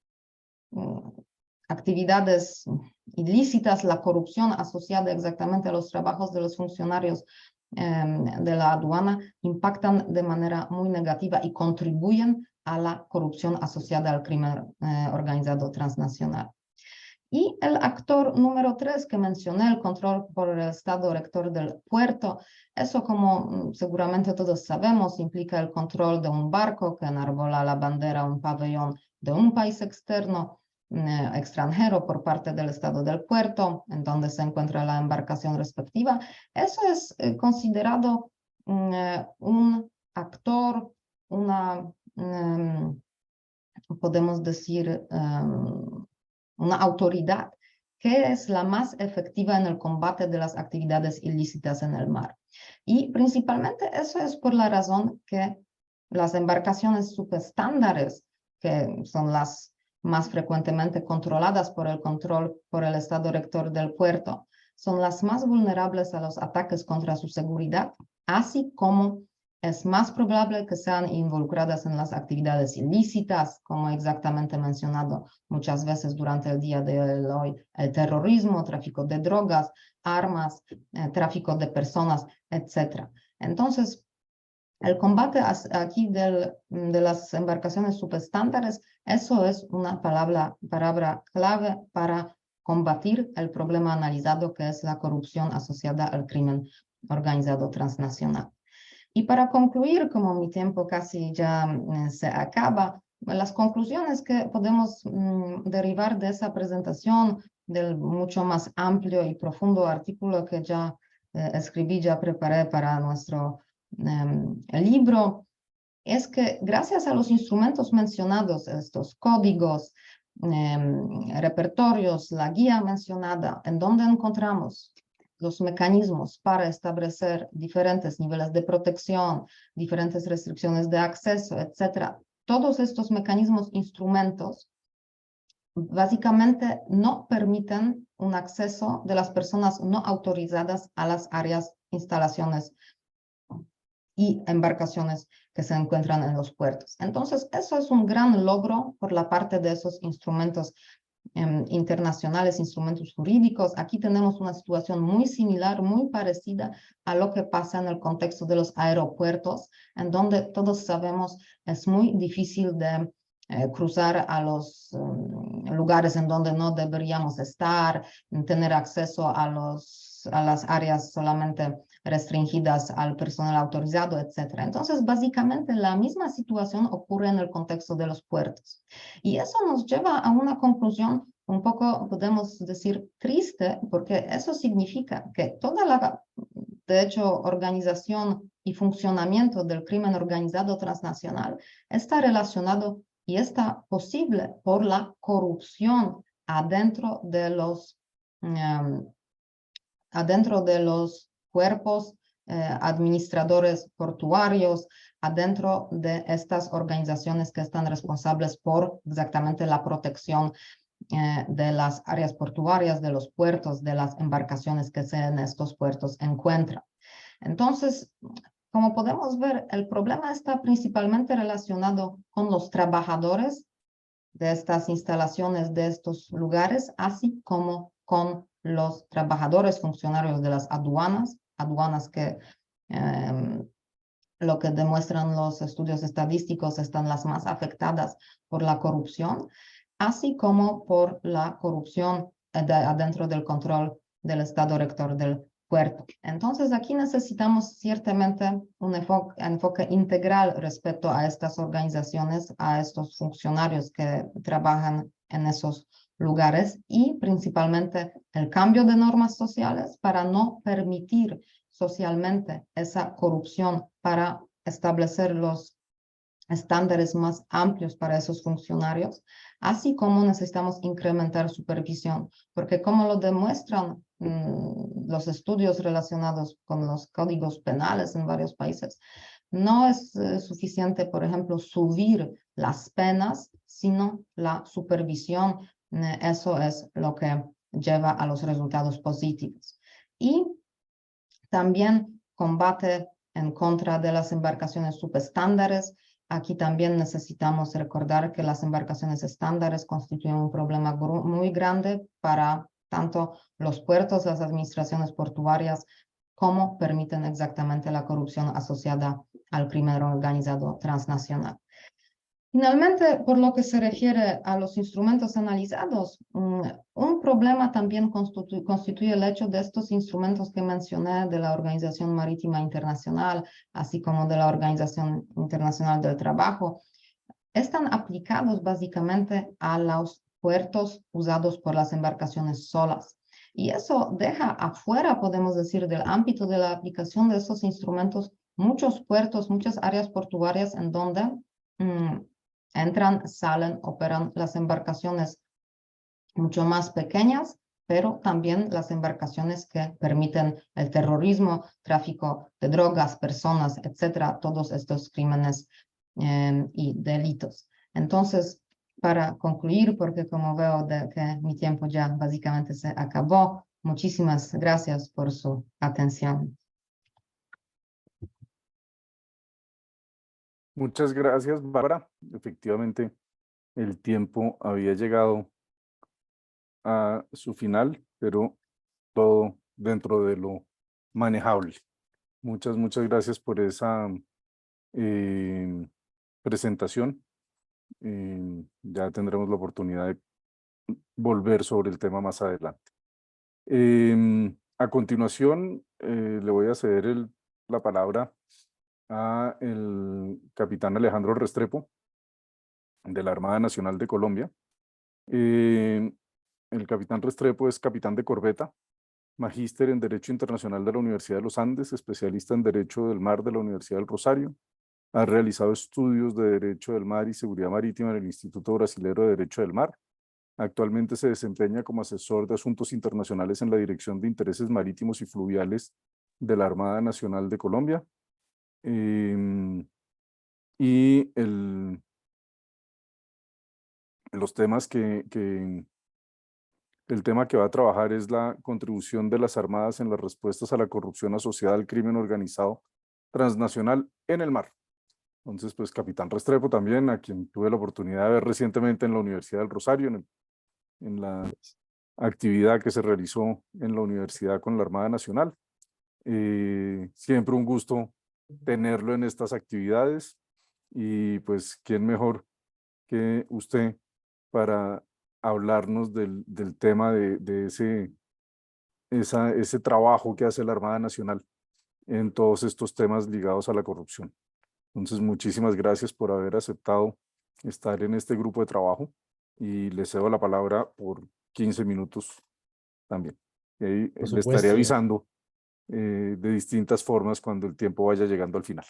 actividades ilícitas, la corrupción asociada exactamente a los trabajos de los funcionarios de la aduana, impactan de manera muy negativa y contribuyen a la corrupción asociada al crimen organizado transnacional. Y el actor número 3 que mencioné, el control por el Estado rector del puerto, eso, como seguramente todos sabemos, implica el control de un barco que enarbola la bandera o un pabellón de un país externo, extranjero, por parte del Estado del puerto, en donde se encuentra la embarcación respectiva. Eso es considerado un actor, podemos decir, una autoridad que es la más efectiva en el combate de las actividades ilícitas en el mar. Y principalmente eso es por la razón que las embarcaciones subestándares, que son las más frecuentemente controladas por el Estado rector del puerto, son las más vulnerables a los ataques contra su seguridad, así como es más probable que sean involucradas en las actividades ilícitas, como exactamente mencionado muchas veces durante el día de hoy: el terrorismo, tráfico de drogas, armas, tráfico de personas, etc. Entonces, el combate aquí de las embarcaciones subestándares, eso es una palabra clave para combatir el problema analizado, que es la corrupción asociada al crimen organizado transnacional. Y para concluir, como mi tiempo casi ya se acaba, las conclusiones que podemos derivar de esa presentación, del mucho más amplio y profundo artículo que ya escribí, ya preparé para nuestro libro, es que gracias a los instrumentos mencionados, estos códigos, repertorios, la guía mencionada, en donde encontramos los mecanismos para establecer diferentes niveles de protección, diferentes restricciones de acceso, etc., todos estos mecanismos, instrumentos, básicamente no permiten un acceso de las personas no autorizadas a las áreas, instalaciones y embarcaciones que se encuentran en los puertos. Entonces, eso es un gran logro por la parte de esos instrumentos internacionales, instrumentos jurídicos. Aquí tenemos una situación muy similar, muy parecida a lo que pasa en el contexto de los aeropuertos, en donde todos sabemos es muy difícil de cruzar a los lugares en donde no deberíamos estar, tener acceso a las áreas solamente restringidas al personal autorizado, etc. Entonces, básicamente la misma situación ocurre en el contexto de los puertos. Y eso nos lleva a una conclusión un poco, podemos decir, triste, porque eso significa que toda la, de hecho, organización y funcionamiento del crimen organizado transnacional está relacionado y está posible por la corrupción adentro de los cuerpos administradores portuarios, adentro de estas organizaciones que están responsables por exactamente la protección de las áreas portuarias, de los puertos, de las embarcaciones que en estos puertos encuentran. Entonces, como podemos ver, el problema está principalmente relacionado con los trabajadores de estas instalaciones, de estos lugares, así como con los trabajadores funcionarios de las aduanas que lo que demuestran los estudios estadísticos están las más afectadas por la corrupción, así como por la corrupción adentro del control del Estado rector del puerto. Entonces, aquí necesitamos ciertamente un enfoque integral respecto a estas organizaciones, a estos funcionarios que trabajan en esos lugares y principalmente el cambio de normas sociales para no permitir socialmente esa corrupción, para establecer los estándares más amplios para esos funcionarios, así como necesitamos incrementar supervisión, porque como lo demuestran los estudios relacionados con los códigos penales en varios países, no es suficiente, por ejemplo, subir las penas, sino la supervisión. Eso es lo que lleva a los resultados positivos. Y también combate en contra de las embarcaciones subestándares. Aquí también necesitamos recordar que las embarcaciones estándares constituyen un problema muy grande para tanto los puertos, las administraciones portuarias, como permiten exactamente la corrupción asociada al crimen organizado transnacional. Finalmente, por lo que se refiere a los instrumentos analizados, un problema también constituye el hecho de estos instrumentos que mencioné de la Organización Marítima Internacional, así como de la Organización Internacional del Trabajo, están aplicados básicamente a los puertos usados por las embarcaciones solas. Y eso deja afuera, podemos decir, del ámbito de la aplicación de esos instrumentos, muchos puertos, muchas áreas portuarias en donde entran, salen, operan las embarcaciones mucho más pequeñas, pero también las embarcaciones que permiten el terrorismo, tráfico de drogas, personas, etcétera, todos estos crímenes y delitos. Entonces, para concluir, porque como veo que mi tiempo ya básicamente se acabó, muchísimas gracias por su atención. Muchas gracias, Bárbara. Efectivamente, el tiempo había llegado a su final, pero todo dentro de lo manejable. Muchas gracias por esa presentación. Ya tendremos la oportunidad de volver sobre el tema más adelante. A continuación, le voy a ceder la palabra a el capitán Alejandro Restrepo, de la Armada Nacional de Colombia. El capitán Restrepo es capitán de corbeta, magíster en Derecho Internacional de la Universidad de los Andes, especialista en Derecho del Mar de la Universidad del Rosario. Ha realizado estudios de Derecho del Mar y Seguridad Marítima en el Instituto Brasilero de Derecho del Mar. Actualmente se desempeña como asesor de asuntos internacionales en la Dirección de Intereses Marítimos y Fluviales de la Armada Nacional de Colombia. Y los temas el tema que va a trabajar es la contribución de las Armadas en las respuestas a la corrupción asociada al crimen organizado transnacional en el mar. Entonces, pues, Capitán Restrepo también, a quien tuve la oportunidad de ver recientemente en la Universidad del Rosario, en la actividad que se realizó en la universidad con la Armada Nacional. Siempre un gusto tenerlo en estas actividades y pues, ¿quién mejor que usted para hablarnos del tema de ese trabajo que hace la Armada Nacional en todos estos temas ligados a la corrupción? Entonces, muchísimas gracias por haber aceptado estar en este grupo de trabajo y le cedo la palabra por 15 minutos también. Y ahí le estaré avisando de distintas formas cuando el tiempo vaya llegando al final.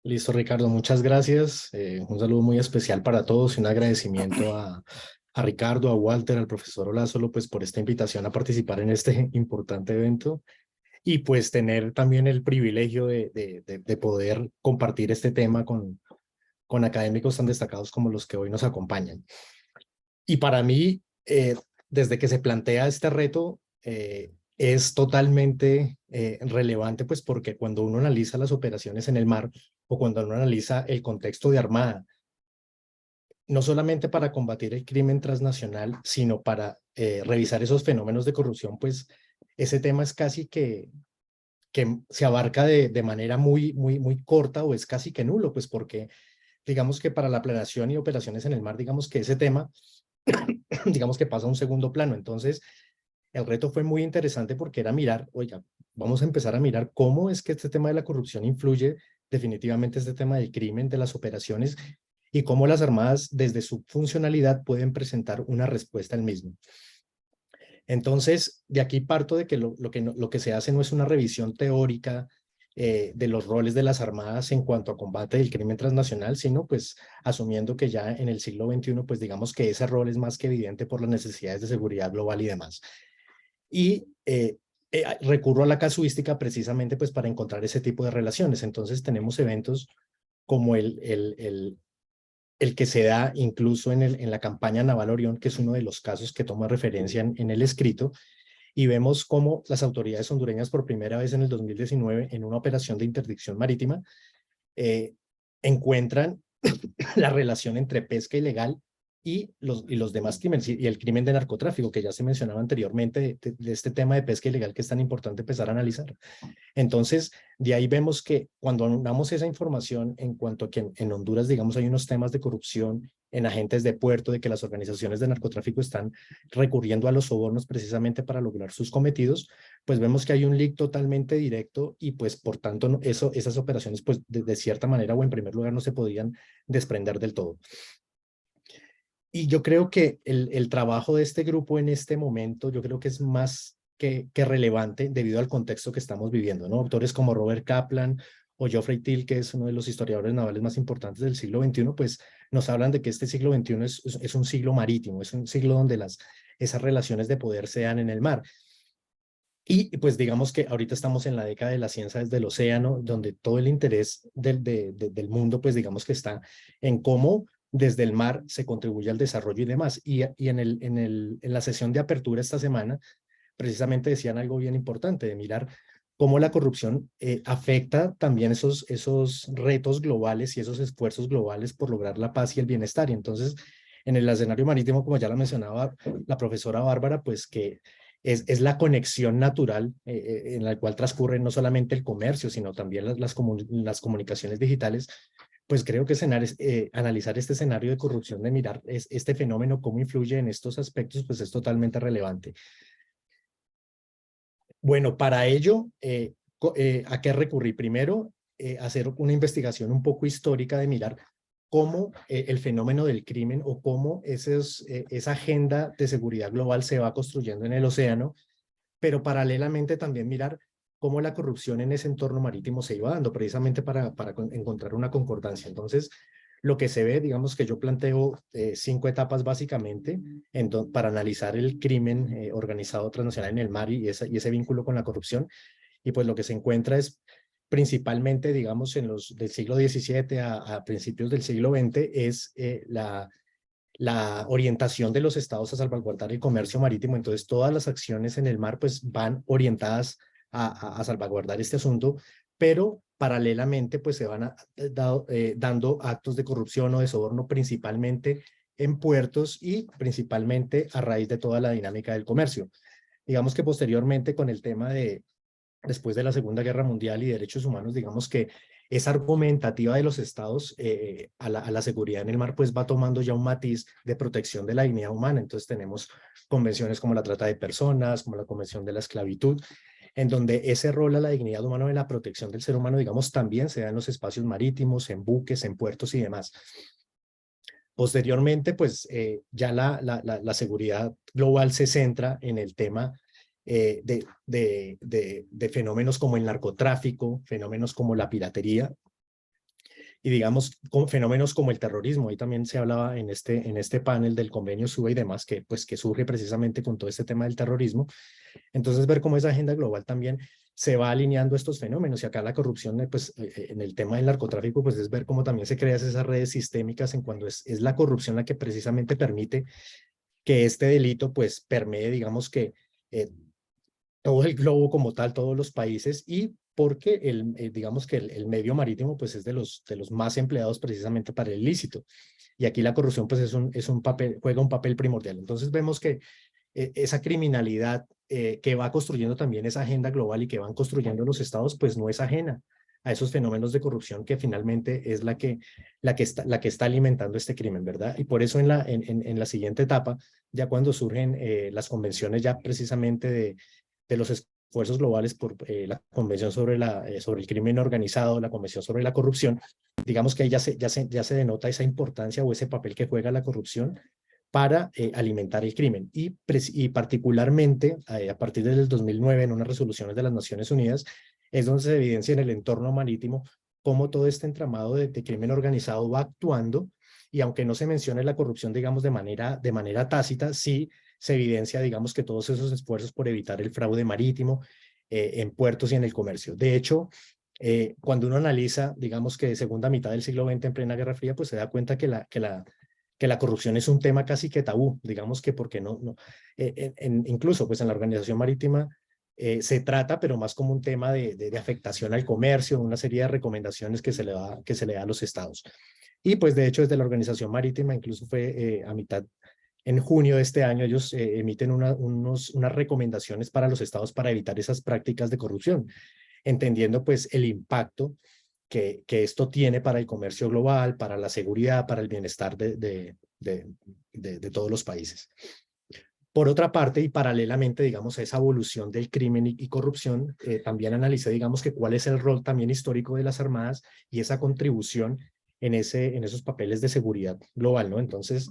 Listo, Ricardo, muchas gracias. Un saludo muy especial para todos y un agradecimiento a Ricardo, a Walter, al profesor Olazolo, pues por esta invitación a participar en este importante evento y pues tener también el privilegio de poder compartir este tema con académicos tan destacados como los que hoy nos acompañan. Y para mí, desde que se plantea este reto, es totalmente relevante, pues porque cuando uno analiza las operaciones en el mar o cuando uno analiza el contexto de Armada, no solamente para combatir el crimen transnacional, sino para revisar esos fenómenos de corrupción, pues ese tema es casi que se abarca de manera muy corta o es casi que nulo, pues porque digamos que para la planeación y operaciones en el mar, digamos que ese tema, digamos que pasa a un segundo plano. Entonces, el reto fue muy interesante porque era mirar, oiga, vamos a empezar a mirar cómo es que este tema de la corrupción influye definitivamente este tema del crimen, de las operaciones y cómo las armadas desde su funcionalidad pueden presentar una respuesta al mismo. Entonces, de aquí parto de que lo que se hace no es una revisión teórica de los roles de las armadas en cuanto a combate del crimen transnacional, sino pues asumiendo que ya en el siglo XXI, pues digamos que ese rol es más que evidente por las necesidades de seguridad global y demás. Y recurro a la casuística precisamente pues para encontrar ese tipo de relaciones. Entonces tenemos eventos como el que se da incluso en la campaña Naval Orión, que es uno de los casos que toma referencia en el escrito, y vemos cómo las autoridades hondureñas por primera vez en el 2019, en una operación de interdicción marítima, encuentran la relación entre pesca ilegal y los demás crímenes, y el crimen de narcotráfico, que ya se mencionaba anteriormente, de este tema de pesca ilegal que es tan importante empezar a analizar. Entonces, de ahí vemos que cuando damos esa información en cuanto a que en Honduras, digamos, hay unos temas de corrupción en agentes de puerto, de que las organizaciones de narcotráfico están recurriendo a los sobornos precisamente para lograr sus cometidos, pues vemos que hay un link totalmente directo y pues por tanto esas operaciones pues de cierta manera o en primer lugar no se podían desprender del todo. Y yo creo que el trabajo de este grupo en este momento, yo creo que es más que relevante debido al contexto que estamos viviendo, ¿no? Autores como Robert Kaplan o Geoffrey Till, que es uno de los historiadores navales más importantes del siglo XXI, pues nos hablan de que este siglo XXI es un siglo marítimo, es un siglo donde esas relaciones de poder se dan en el mar. Y pues digamos que ahorita estamos en la década de las ciencias del océano, donde todo el interés del mundo, pues digamos que está en cómo desde el mar se contribuye al desarrollo y demás. Y en la sesión de apertura esta semana, precisamente decían algo bien importante, de mirar cómo la corrupción afecta también esos retos globales y esos esfuerzos globales por lograr la paz y el bienestar. Y entonces, en el escenario marítimo, como ya la mencionaba la profesora Bárbara, pues que es la conexión natural en la cual transcurre no solamente el comercio, sino también las comunicaciones digitales. Pues creo que analizar este escenario de corrupción, de mirar este fenómeno, cómo influye en estos aspectos, pues es totalmente relevante. Bueno, para ello, ¿a qué recurrí? Primero, hacer una investigación un poco histórica de mirar cómo el fenómeno del crimen o cómo esa agenda de seguridad global se va construyendo en el océano, pero paralelamente también mirar cómo la corrupción en ese entorno marítimo se iba dando, precisamente para encontrar una concordancia. Entonces, lo que se ve, digamos que yo planteo 5 etapas básicamente para analizar el crimen organizado transnacional en el mar y ese vínculo con la corrupción. Y pues lo que se encuentra es principalmente, digamos, del siglo XVII a principios del siglo XX, es la la orientación de los estados a salvaguardar el comercio marítimo. Entonces, todas las acciones en el mar pues van orientadas a salvaguardar este asunto, pero paralelamente pues se van dando actos de corrupción o de soborno principalmente en puertos y principalmente a raíz de toda la dinámica del comercio. Digamos que posteriormente con el tema después de la Segunda Guerra Mundial y derechos humanos, digamos que esa argumentativa de los estados a la seguridad en el mar pues va tomando ya un matiz de protección de la dignidad humana. Entonces tenemos convenciones como la trata de personas, como la Convención de la Esclavitud, en donde ese rol a la dignidad humana y la protección del ser humano, digamos, también se da en los espacios marítimos, en buques, en puertos y demás. Posteriormente, pues ya la seguridad global se centra en el tema de fenómenos como el narcotráfico, fenómenos como la piratería y digamos fenómenos como el terrorismo. Ahí también se hablaba en este panel del convenio SUBE y demás que surge precisamente con todo este tema del terrorismo. Entonces ver cómo esa agenda global también se va alineando estos fenómenos y acá la corrupción pues en el tema del narcotráfico pues es ver cómo también se crean esas redes sistémicas en cuando es la corrupción la que precisamente permite que este delito pues permee digamos que todo el globo como tal, todos los países y porque digamos que el medio marítimo pues es de los más empleados precisamente para el ilícito y aquí la corrupción pues juega un papel primordial. Entonces vemos que esa criminalidad que va construyendo también esa agenda global y que van construyendo los estados, pues no es ajena a esos fenómenos de corrupción que finalmente es la que está alimentando este crimen, ¿verdad? Y por eso en la siguiente etapa, ya cuando surgen las convenciones ya precisamente de los esfuerzos globales por la Convención sobre el crimen organizado, la Convención sobre la corrupción, digamos que ahí ya se denota esa importancia o ese papel que juega la corrupción para alimentar el crimen y particularmente a partir del 2009 en unas resoluciones de las Naciones Unidas es donde se evidencia en el entorno marítimo cómo todo este entramado de crimen organizado va actuando y aunque no se mencione la corrupción digamos de manera tácita, sí se evidencia digamos que todos esos esfuerzos por evitar el fraude marítimo en puertos y en el comercio. De hecho, cuando uno analiza digamos que segunda mitad del siglo XX en plena Guerra Fría pues se da cuenta que la corrupción es un tema casi que tabú, digamos que porque incluso pues en la Organización Marítima se trata, pero más como un tema de afectación al comercio, una serie de recomendaciones que se le da a los estados. Y pues de hecho desde la Organización Marítima, incluso fue en junio de este año, ellos emiten unas recomendaciones para los estados para evitar esas prácticas de corrupción, entendiendo pues el impacto que esto tiene para el comercio global, para la seguridad, para el bienestar de todos los países. Por otra parte, y paralelamente, digamos, a esa evolución del crimen y corrupción, también analicé, digamos, que cuál es el rol también histórico de las armadas y esa contribución en esos papeles de seguridad global, ¿no? Entonces,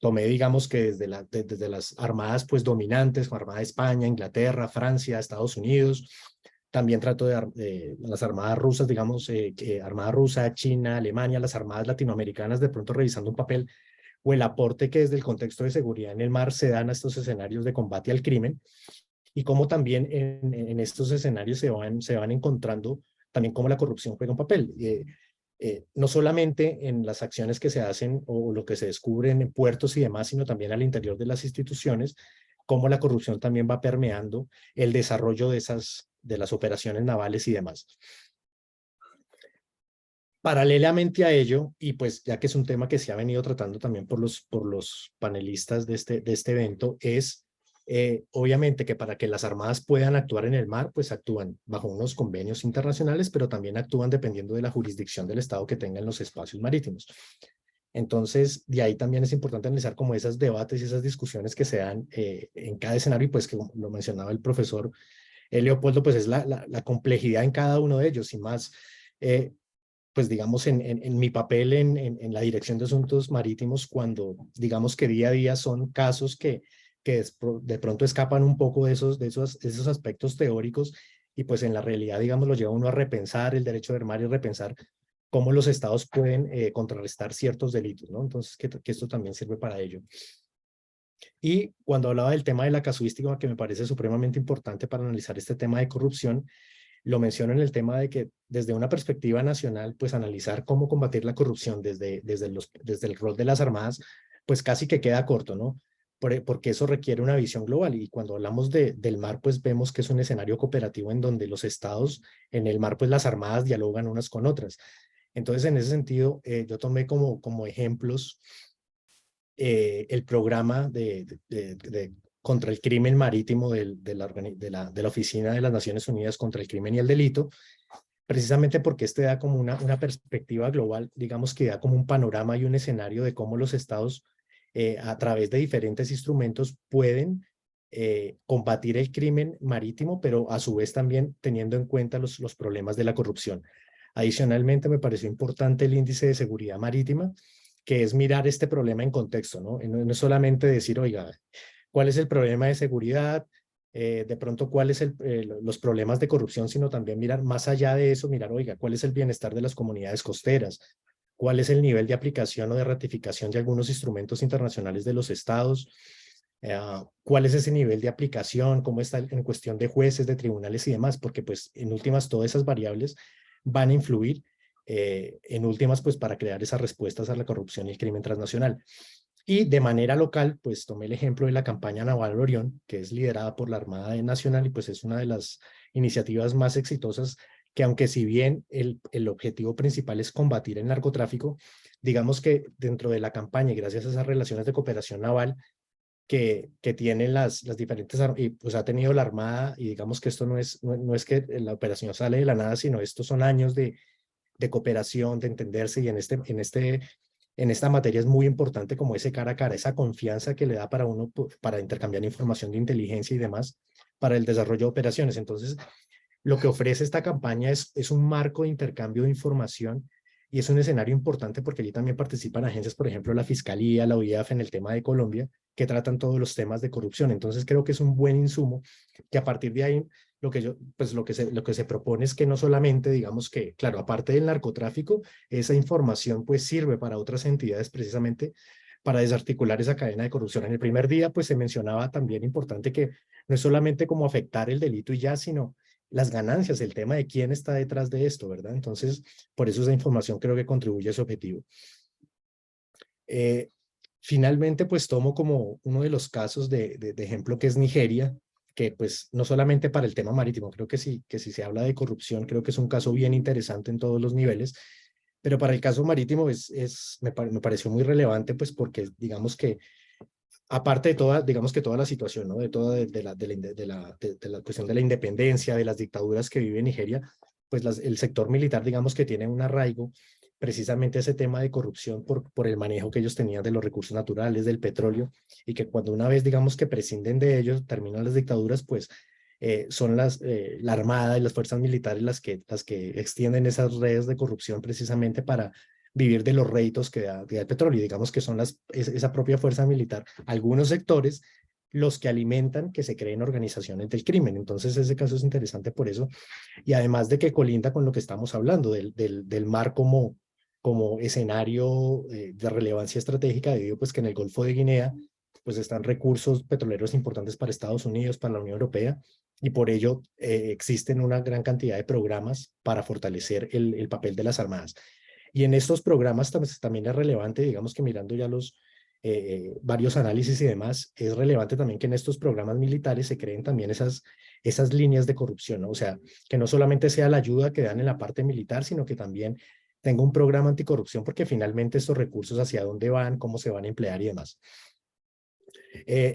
tomé, digamos, que desde las armadas, pues, dominantes, como Armada de España, Inglaterra, Francia, Estados Unidos. También trato de las armadas rusas, digamos, Armada rusa, China, Alemania, las armadas latinoamericanas, de pronto revisando un papel o el aporte que desde el contexto de seguridad en el mar se dan a estos escenarios de combate al crimen y cómo también en estos escenarios se van encontrando también cómo la corrupción juega un papel. No solamente en las acciones que se hacen o lo que se descubre en puertos y demás, sino también al interior de las instituciones, cómo la corrupción también va permeando el desarrollo de las operaciones navales y demás. Paralelamente a ello, y pues ya que es un tema que se ha venido tratando también por los panelistas de este evento, es obviamente que para que las armadas puedan actuar en el mar, pues actúan bajo unos convenios internacionales, pero también actúan dependiendo de la jurisdicción del Estado que tengan los espacios marítimos. Entonces, de ahí también es importante analizar como esos debates y esas discusiones que se dan en cada escenario, y pues que lo mencionaba el profesor Leopoldo, pues es la complejidad en cada uno de ellos, y más pues digamos en mi papel en la Dirección de Asuntos Marítimos, cuando digamos que día a día son casos que de pronto escapan un poco de esos aspectos teóricos y pues en la realidad digamos lo lleva uno a repensar el derecho del mar y repensar cómo los estados pueden contrarrestar ciertos delitos, ¿no? Entonces que esto también sirve para ello. Y cuando hablaba del tema de la casuística, que me parece supremamente importante para analizar este tema de corrupción, lo menciono en el tema de que desde una perspectiva nacional, pues analizar cómo combatir la corrupción desde el rol de las armadas, pues casi que queda corto, ¿no? Porque eso requiere una visión global, y cuando hablamos del mar, pues vemos que es un escenario cooperativo en donde los estados en el mar, pues las armadas dialogan unas con otras. Entonces, en ese sentido, yo tomé como ejemplos el programa contra el crimen marítimo de la Oficina de las Naciones Unidas contra el Crimen y el Delito, precisamente porque este da como una perspectiva global, digamos que da como un panorama y un escenario de cómo los estados, a través de diferentes instrumentos, pueden combatir el crimen marítimo, pero a su vez también teniendo en cuenta los problemas de la corrupción. Adicionalmente, me pareció importante el índice de seguridad marítima, que es mirar este problema en contexto, ¿no? No es solamente decir, oiga, ¿cuál es el problema de seguridad? De pronto, ¿cuáles los problemas de corrupción? Sino también mirar más allá de eso, mirar, oiga, ¿cuál es el bienestar de las comunidades costeras? ¿Cuál es el nivel de aplicación o de ratificación de algunos instrumentos internacionales de los estados? ¿Cuál es ese nivel de aplicación? ¿Cómo está en cuestión de jueces, de tribunales y demás? Porque pues en últimas todas esas variables van a influir en últimas pues para crear esas respuestas a la corrupción y el crimen transnacional. Y de manera local, pues tomé el ejemplo de la campaña Naval Orión, que es liderada por la Armada Nacional y pues es una de las iniciativas más exitosas que, aunque si bien el objetivo principal es combatir el narcotráfico, digamos que dentro de la campaña y gracias a esas relaciones de cooperación naval que tienen las diferentes, y pues ha tenido la Armada, y digamos que esto no es que la operación sale de la nada, sino estos son años de cooperación, de entenderse, y en esta materia es muy importante como ese cara a cara, esa confianza que le da para uno para intercambiar información de inteligencia y demás para el desarrollo de operaciones. Entonces, lo que ofrece esta campaña es un marco de intercambio de información, y es un escenario importante porque allí también participan agencias, por ejemplo, la Fiscalía, la OIAF en el tema de Colombia, que tratan todos los temas de corrupción. Entonces, creo que es un buen insumo que a partir de ahí lo que se propone es que no solamente, digamos que, claro, aparte del narcotráfico, esa información pues sirve para otras entidades precisamente para desarticular esa cadena de corrupción. En el primer día pues se mencionaba también importante que no es solamente como afectar el delito y ya, sino las ganancias, el tema de quién está detrás de esto, ¿verdad? Entonces, por eso esa información creo que contribuye a ese objetivo. Finalmente, pues tomo como uno de los casos de ejemplo que es Nigeria, que pues no solamente para el tema marítimo, creo que si se habla de corrupción, creo que es un caso bien interesante en todos los niveles, pero para el caso marítimo me pareció muy relevante, pues porque digamos que aparte de toda, digamos que toda la situación, ¿no? De la cuestión de la independencia, de las dictaduras que vive Nigeria, pues el sector militar, digamos que tiene un arraigo precisamente ese tema de corrupción por el manejo que ellos tenían de los recursos naturales, del petróleo, y que cuando una vez, digamos que prescinden de ellos, terminan las dictaduras, pues son la Armada y las fuerzas militares las que extienden esas redes de corrupción precisamente para vivir de los réditos que da el petróleo. Y digamos que son esa propia fuerza militar, algunos sectores, los que alimentan que se creen organizaciones del crimen. Entonces ese caso es interesante por eso, y además de que colinda con lo que estamos hablando del mar como escenario de relevancia estratégica, debido pues que en el Golfo de Guinea pues están recursos petroleros importantes para Estados Unidos, para la Unión Europea, y por ello existen una gran cantidad de programas para fortalecer el papel de las armadas. Y en estos programas también es relevante, digamos que mirando ya los varios análisis y demás, es relevante también que en estos programas militares se creen también esas líneas de corrupción, ¿no? O sea, que no solamente sea la ayuda que dan en la parte militar, sino que también tenga un programa anticorrupción, porque finalmente estos recursos hacia dónde van, cómo se van a emplear y demás.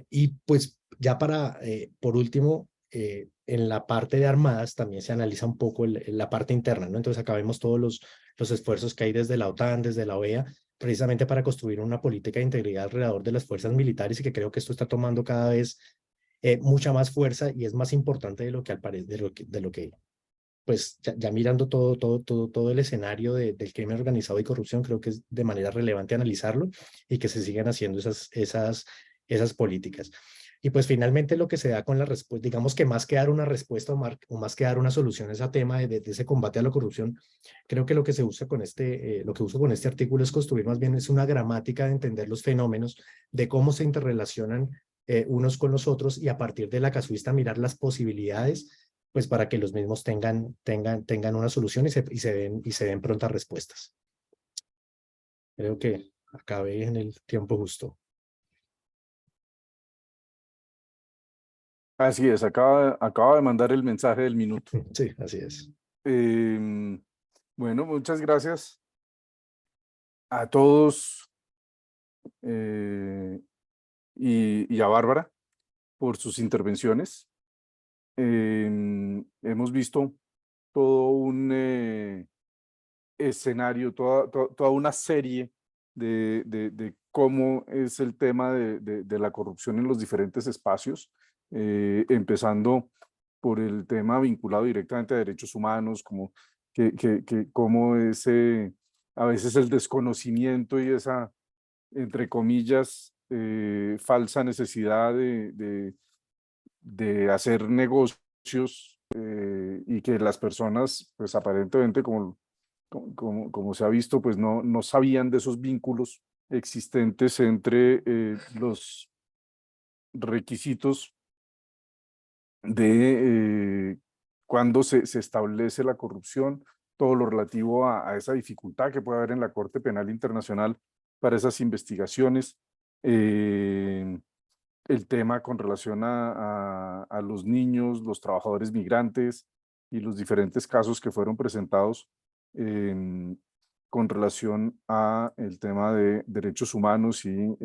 Y pues ya por último, en la parte de armadas también se analiza un poco la parte interna, ¿no? Entonces acá vemos todos los esfuerzos que hay desde la OTAN, desde la OEA, precisamente para construir una política de integridad alrededor de las fuerzas militares, y que creo que esto está tomando cada vez mucha más fuerza y es más importante de lo que al parecer, de lo que pues ya mirando todo el escenario del crimen organizado y corrupción, creo que es de manera relevante analizarlo y que se sigan haciendo esas políticas. Y pues finalmente lo que se da con la respuesta, digamos que más que dar una respuesta o más que dar una solución a ese tema de ese combate a la corrupción, creo que lo que se usa lo que uso con este artículo es construir más bien es una gramática de entender los fenómenos, de cómo se interrelacionan unos con los otros, y a partir de la casuística mirar las posibilidades pues para que los mismos tengan una solución y se den prontas respuestas. Creo que acabé en el tiempo justo. Así es, acaba de mandar el mensaje del minuto. Sí, así es. Bueno, muchas gracias a todos y a Bárbara por sus intervenciones. Hemos visto todo un escenario, toda una serie de cómo es el tema de la corrupción en los diferentes espacios, empezando por el tema vinculado directamente a derechos humanos, como cómo a veces el desconocimiento y esa, entre comillas, falsa necesidad de hacer negocios y que las personas, pues aparentemente, como se ha visto, pues no sabían de esos vínculos existentes entre los requisitos de cuando se establece la corrupción, todo lo relativo a esa dificultad que puede haber en la Corte Penal Internacional para esas investigaciones, el tema con relación a los niños, los trabajadores migrantes y los diferentes casos que fueron presentados con relación a el tema de derechos humanos y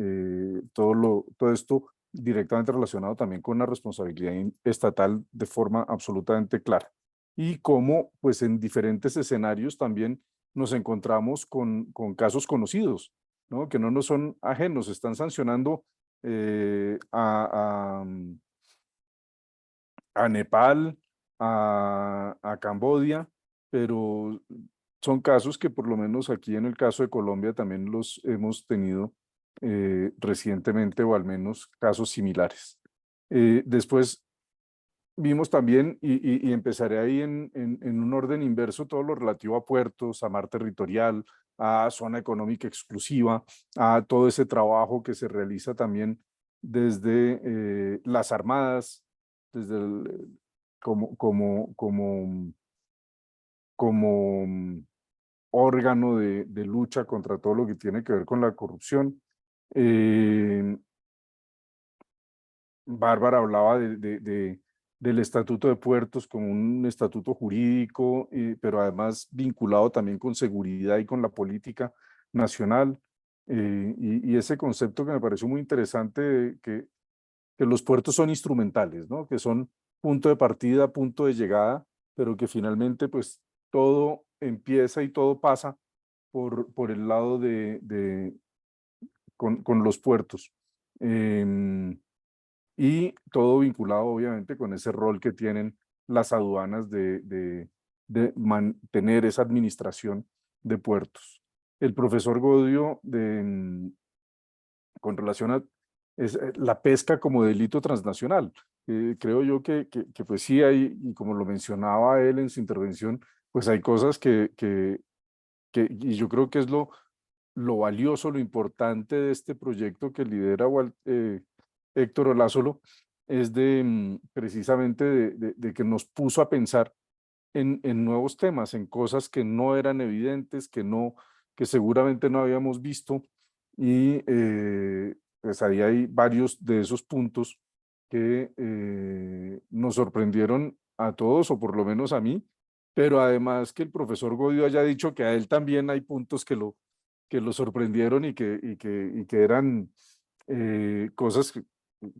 todo esto directamente relacionado también con la responsabilidad estatal de forma absolutamente clara. Y cómo, pues en diferentes escenarios también nos encontramos con casos conocidos, ¿no? Que no nos son ajenos, están sancionando a Nepal, a Camboya, pero son casos que por lo menos aquí en el caso de Colombia también los hemos tenido recientemente, o al menos casos similares. Después vimos también, y empezaré ahí en un orden inverso, todo lo relativo a puertos, a mar territorial, a zona económica exclusiva, a todo ese trabajo que se realiza también desde las armadas, desde como órgano de lucha contra todo lo que tiene que ver con la corrupción. Bárbara hablaba del estatuto de puertos como un estatuto jurídico, pero además vinculado también con seguridad y con la política nacional. Y ese concepto que me pareció muy interesante, que los puertos son instrumentales, ¿no? Que son punto de partida, punto de llegada, pero que finalmente pues todo empieza y todo pasa por el lado con los puertos. Y todo vinculado obviamente con ese rol que tienen las aduanas de mantener esa administración de puertos. El profesor Godio, con relación a la pesca como delito transnacional, creo yo que pues sí hay, y como lo mencionaba él en su intervención, pues hay cosas y yo creo que es lo valioso, lo importante de este proyecto que lidera Héctor Olazolo, es precisamente de que nos puso a pensar en nuevos temas, en cosas que no eran evidentes, que seguramente no habíamos visto, y pues ahí hay varios de esos puntos que nos sorprendieron a todos, o por lo menos a mí, pero además que el profesor Godio haya dicho que a él también hay puntos que lo sorprendieron y que eran cosas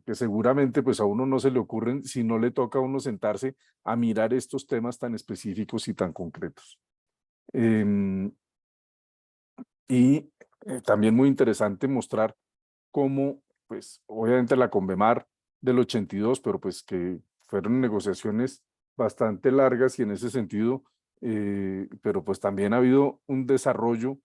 que seguramente pues a uno no se le ocurren si no le toca a uno sentarse a mirar estos temas tan específicos y tan concretos. Y también muy interesante mostrar cómo, pues obviamente la Convemar del 82, pero pues que fueron negociaciones bastante largas y en ese sentido, pero pues también ha habido un desarrollo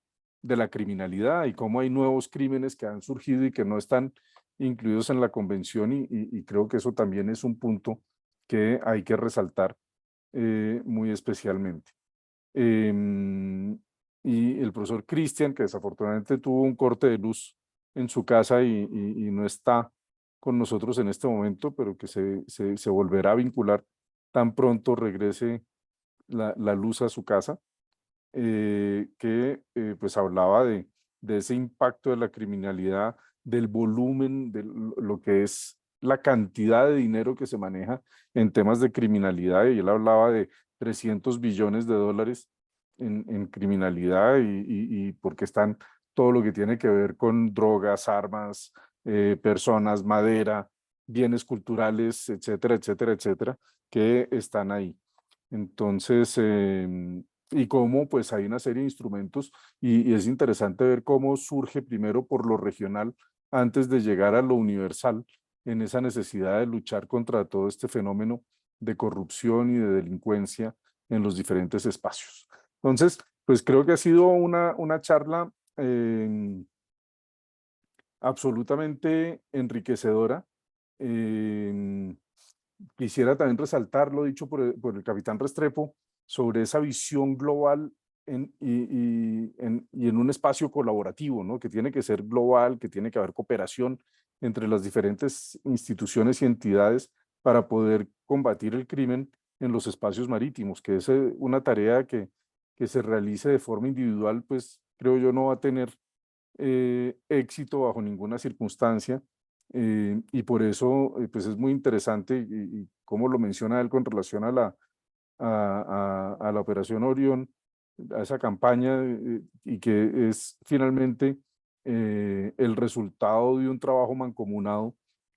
de la criminalidad y cómo hay nuevos crímenes que han surgido y que no están incluidos en la convención, y creo que eso también es un punto que hay que resaltar muy especialmente. Y el profesor Cristian, que desafortunadamente tuvo un corte de luz en su casa y no está con nosotros en este momento, pero que se volverá a vincular tan pronto regrese la luz a su casa, que pues hablaba de ese impacto de la criminalidad, del volumen, de lo que es la cantidad de dinero que se maneja en temas de criminalidad, y él hablaba de 300 billones de dólares en criminalidad, y porque están todo lo que tiene que ver con drogas, armas, personas, madera, bienes culturales, etcétera, etcétera, etcétera, que están ahí. Entonces, y cómo pues hay una serie de instrumentos, y es interesante ver cómo surge primero por lo regional antes de llegar a lo universal, en esa necesidad de luchar contra todo este fenómeno de corrupción y de delincuencia en los diferentes espacios. Entonces, pues creo que ha sido una charla absolutamente enriquecedora. Quisiera también resaltar lo dicho por el capitán Restrepo sobre esa visión global y en un espacio colaborativo, ¿no? Que tiene que ser global, que tiene que haber cooperación entre las diferentes instituciones y entidades para poder combatir el crimen en los espacios marítimos, que es una tarea que se realice de forma individual, pues creo yo no va a tener éxito bajo ninguna circunstancia, y por eso pues es muy interesante, y como lo menciona él con relación a la Operación Orión, a esa campaña, y que es finalmente el resultado de un trabajo mancomunado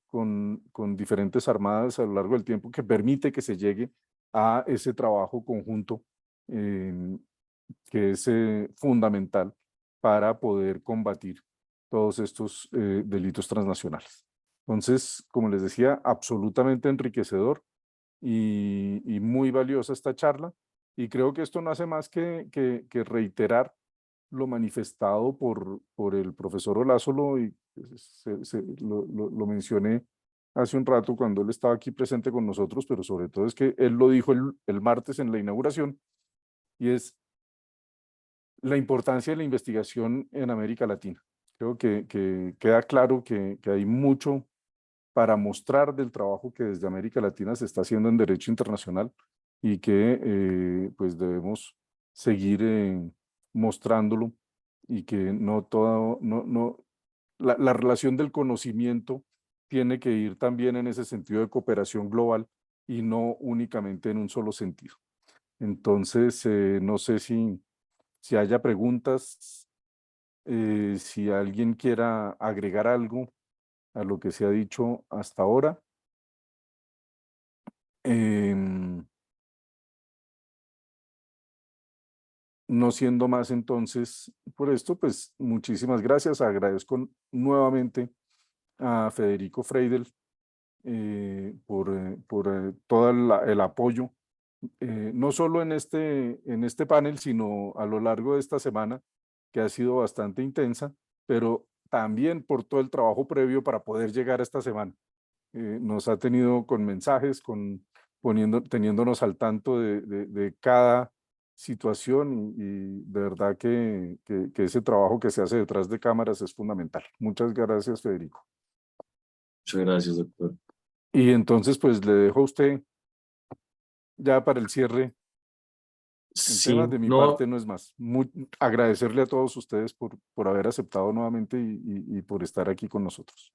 con diferentes armadas a lo largo del tiempo, que permite que se llegue a ese trabajo conjunto, que es fundamental para poder combatir todos estos delitos transnacionales. Entonces, como les decía, absolutamente enriquecedor y muy valiosa esta charla, y creo que esto no hace más que reiterar lo manifestado por el profesor Olazolo, y lo mencioné hace un rato cuando él estaba aquí presente con nosotros, pero sobre todo es que él lo dijo el martes en la inauguración, y es la importancia de la investigación en América Latina. Creo que queda claro que hay mucho para mostrar del trabajo que desde América Latina se está haciendo en derecho internacional, y que pues debemos seguir mostrándolo, y que la relación del conocimiento tiene que ir también en ese sentido de cooperación global y no únicamente en un solo sentido. Entonces, no sé si haya preguntas, si alguien quiera agregar algo a lo que se ha dicho hasta ahora. No siendo más entonces por esto, pues muchísimas gracias. Agradezco nuevamente a Federico Freidel por todo el apoyo, no solo en este panel, sino a lo largo de esta semana, que ha sido bastante intensa, pero también por todo el trabajo previo para poder llegar a esta semana. Nos ha tenido con mensajes, teniéndonos al tanto de cada situación, y de verdad que ese trabajo que se hace detrás de cámaras es fundamental. Muchas gracias, Federico. Muchas gracias, doctor. Y entonces, pues le dejo a usted ya para el cierre. El tema de mi parte no es más. Agradecerle a todos ustedes por haber aceptado nuevamente y por estar aquí con nosotros.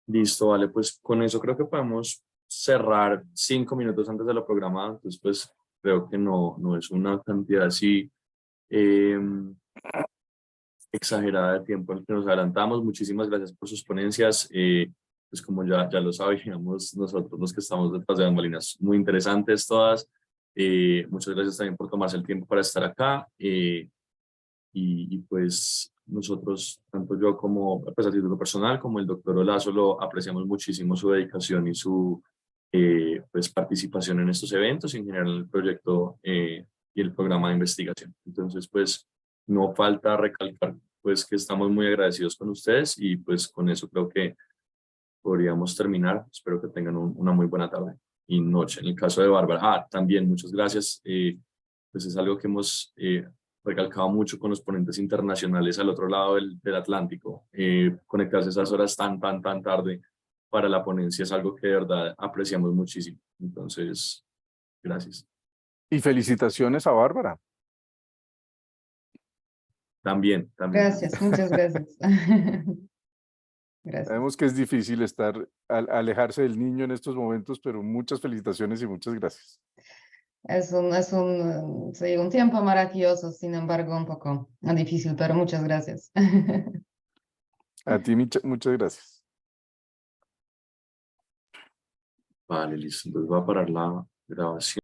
Listo, vale, pues con eso creo que podemos cerrar 5 minutos antes de lo programado. Entonces, pues creo que no es una cantidad así exagerada de tiempo en el que nos adelantamos. Muchísimas gracias por sus ponencias. Pues como ya lo sabíamos nosotros los que estamos detrás de bambalinas, muy interesantes todas. Muchas gracias también por tomarse el tiempo para estar acá. Y pues nosotros, tanto yo como pues, a título personal, como el doctor Olazolo, apreciamos muchísimo su dedicación y su pues, participación en estos eventos y en general en el proyecto y el programa de investigación. Entonces, pues no falta recalcar pues que estamos muy agradecidos con ustedes, y pues con eso creo que podríamos terminar. Espero que tengan una muy buena tarde y noche. En el caso de Bárbara, también muchas gracias. Pues es algo que hemos recalcado mucho con los ponentes internacionales al otro lado del Atlántico. Conectarse a esas horas tan tarde para la ponencia es algo que de verdad apreciamos muchísimo. Entonces, gracias. Y felicitaciones a Bárbara. También. Gracias, muchas gracias. Gracias. Sabemos que es difícil alejarse del niño en estos momentos, pero muchas felicitaciones y muchas gracias. Es un tiempo maravilloso, sin embargo, un poco difícil, pero muchas gracias. A ti, muchas gracias. Vale, listo. Entonces voy a parar la grabación.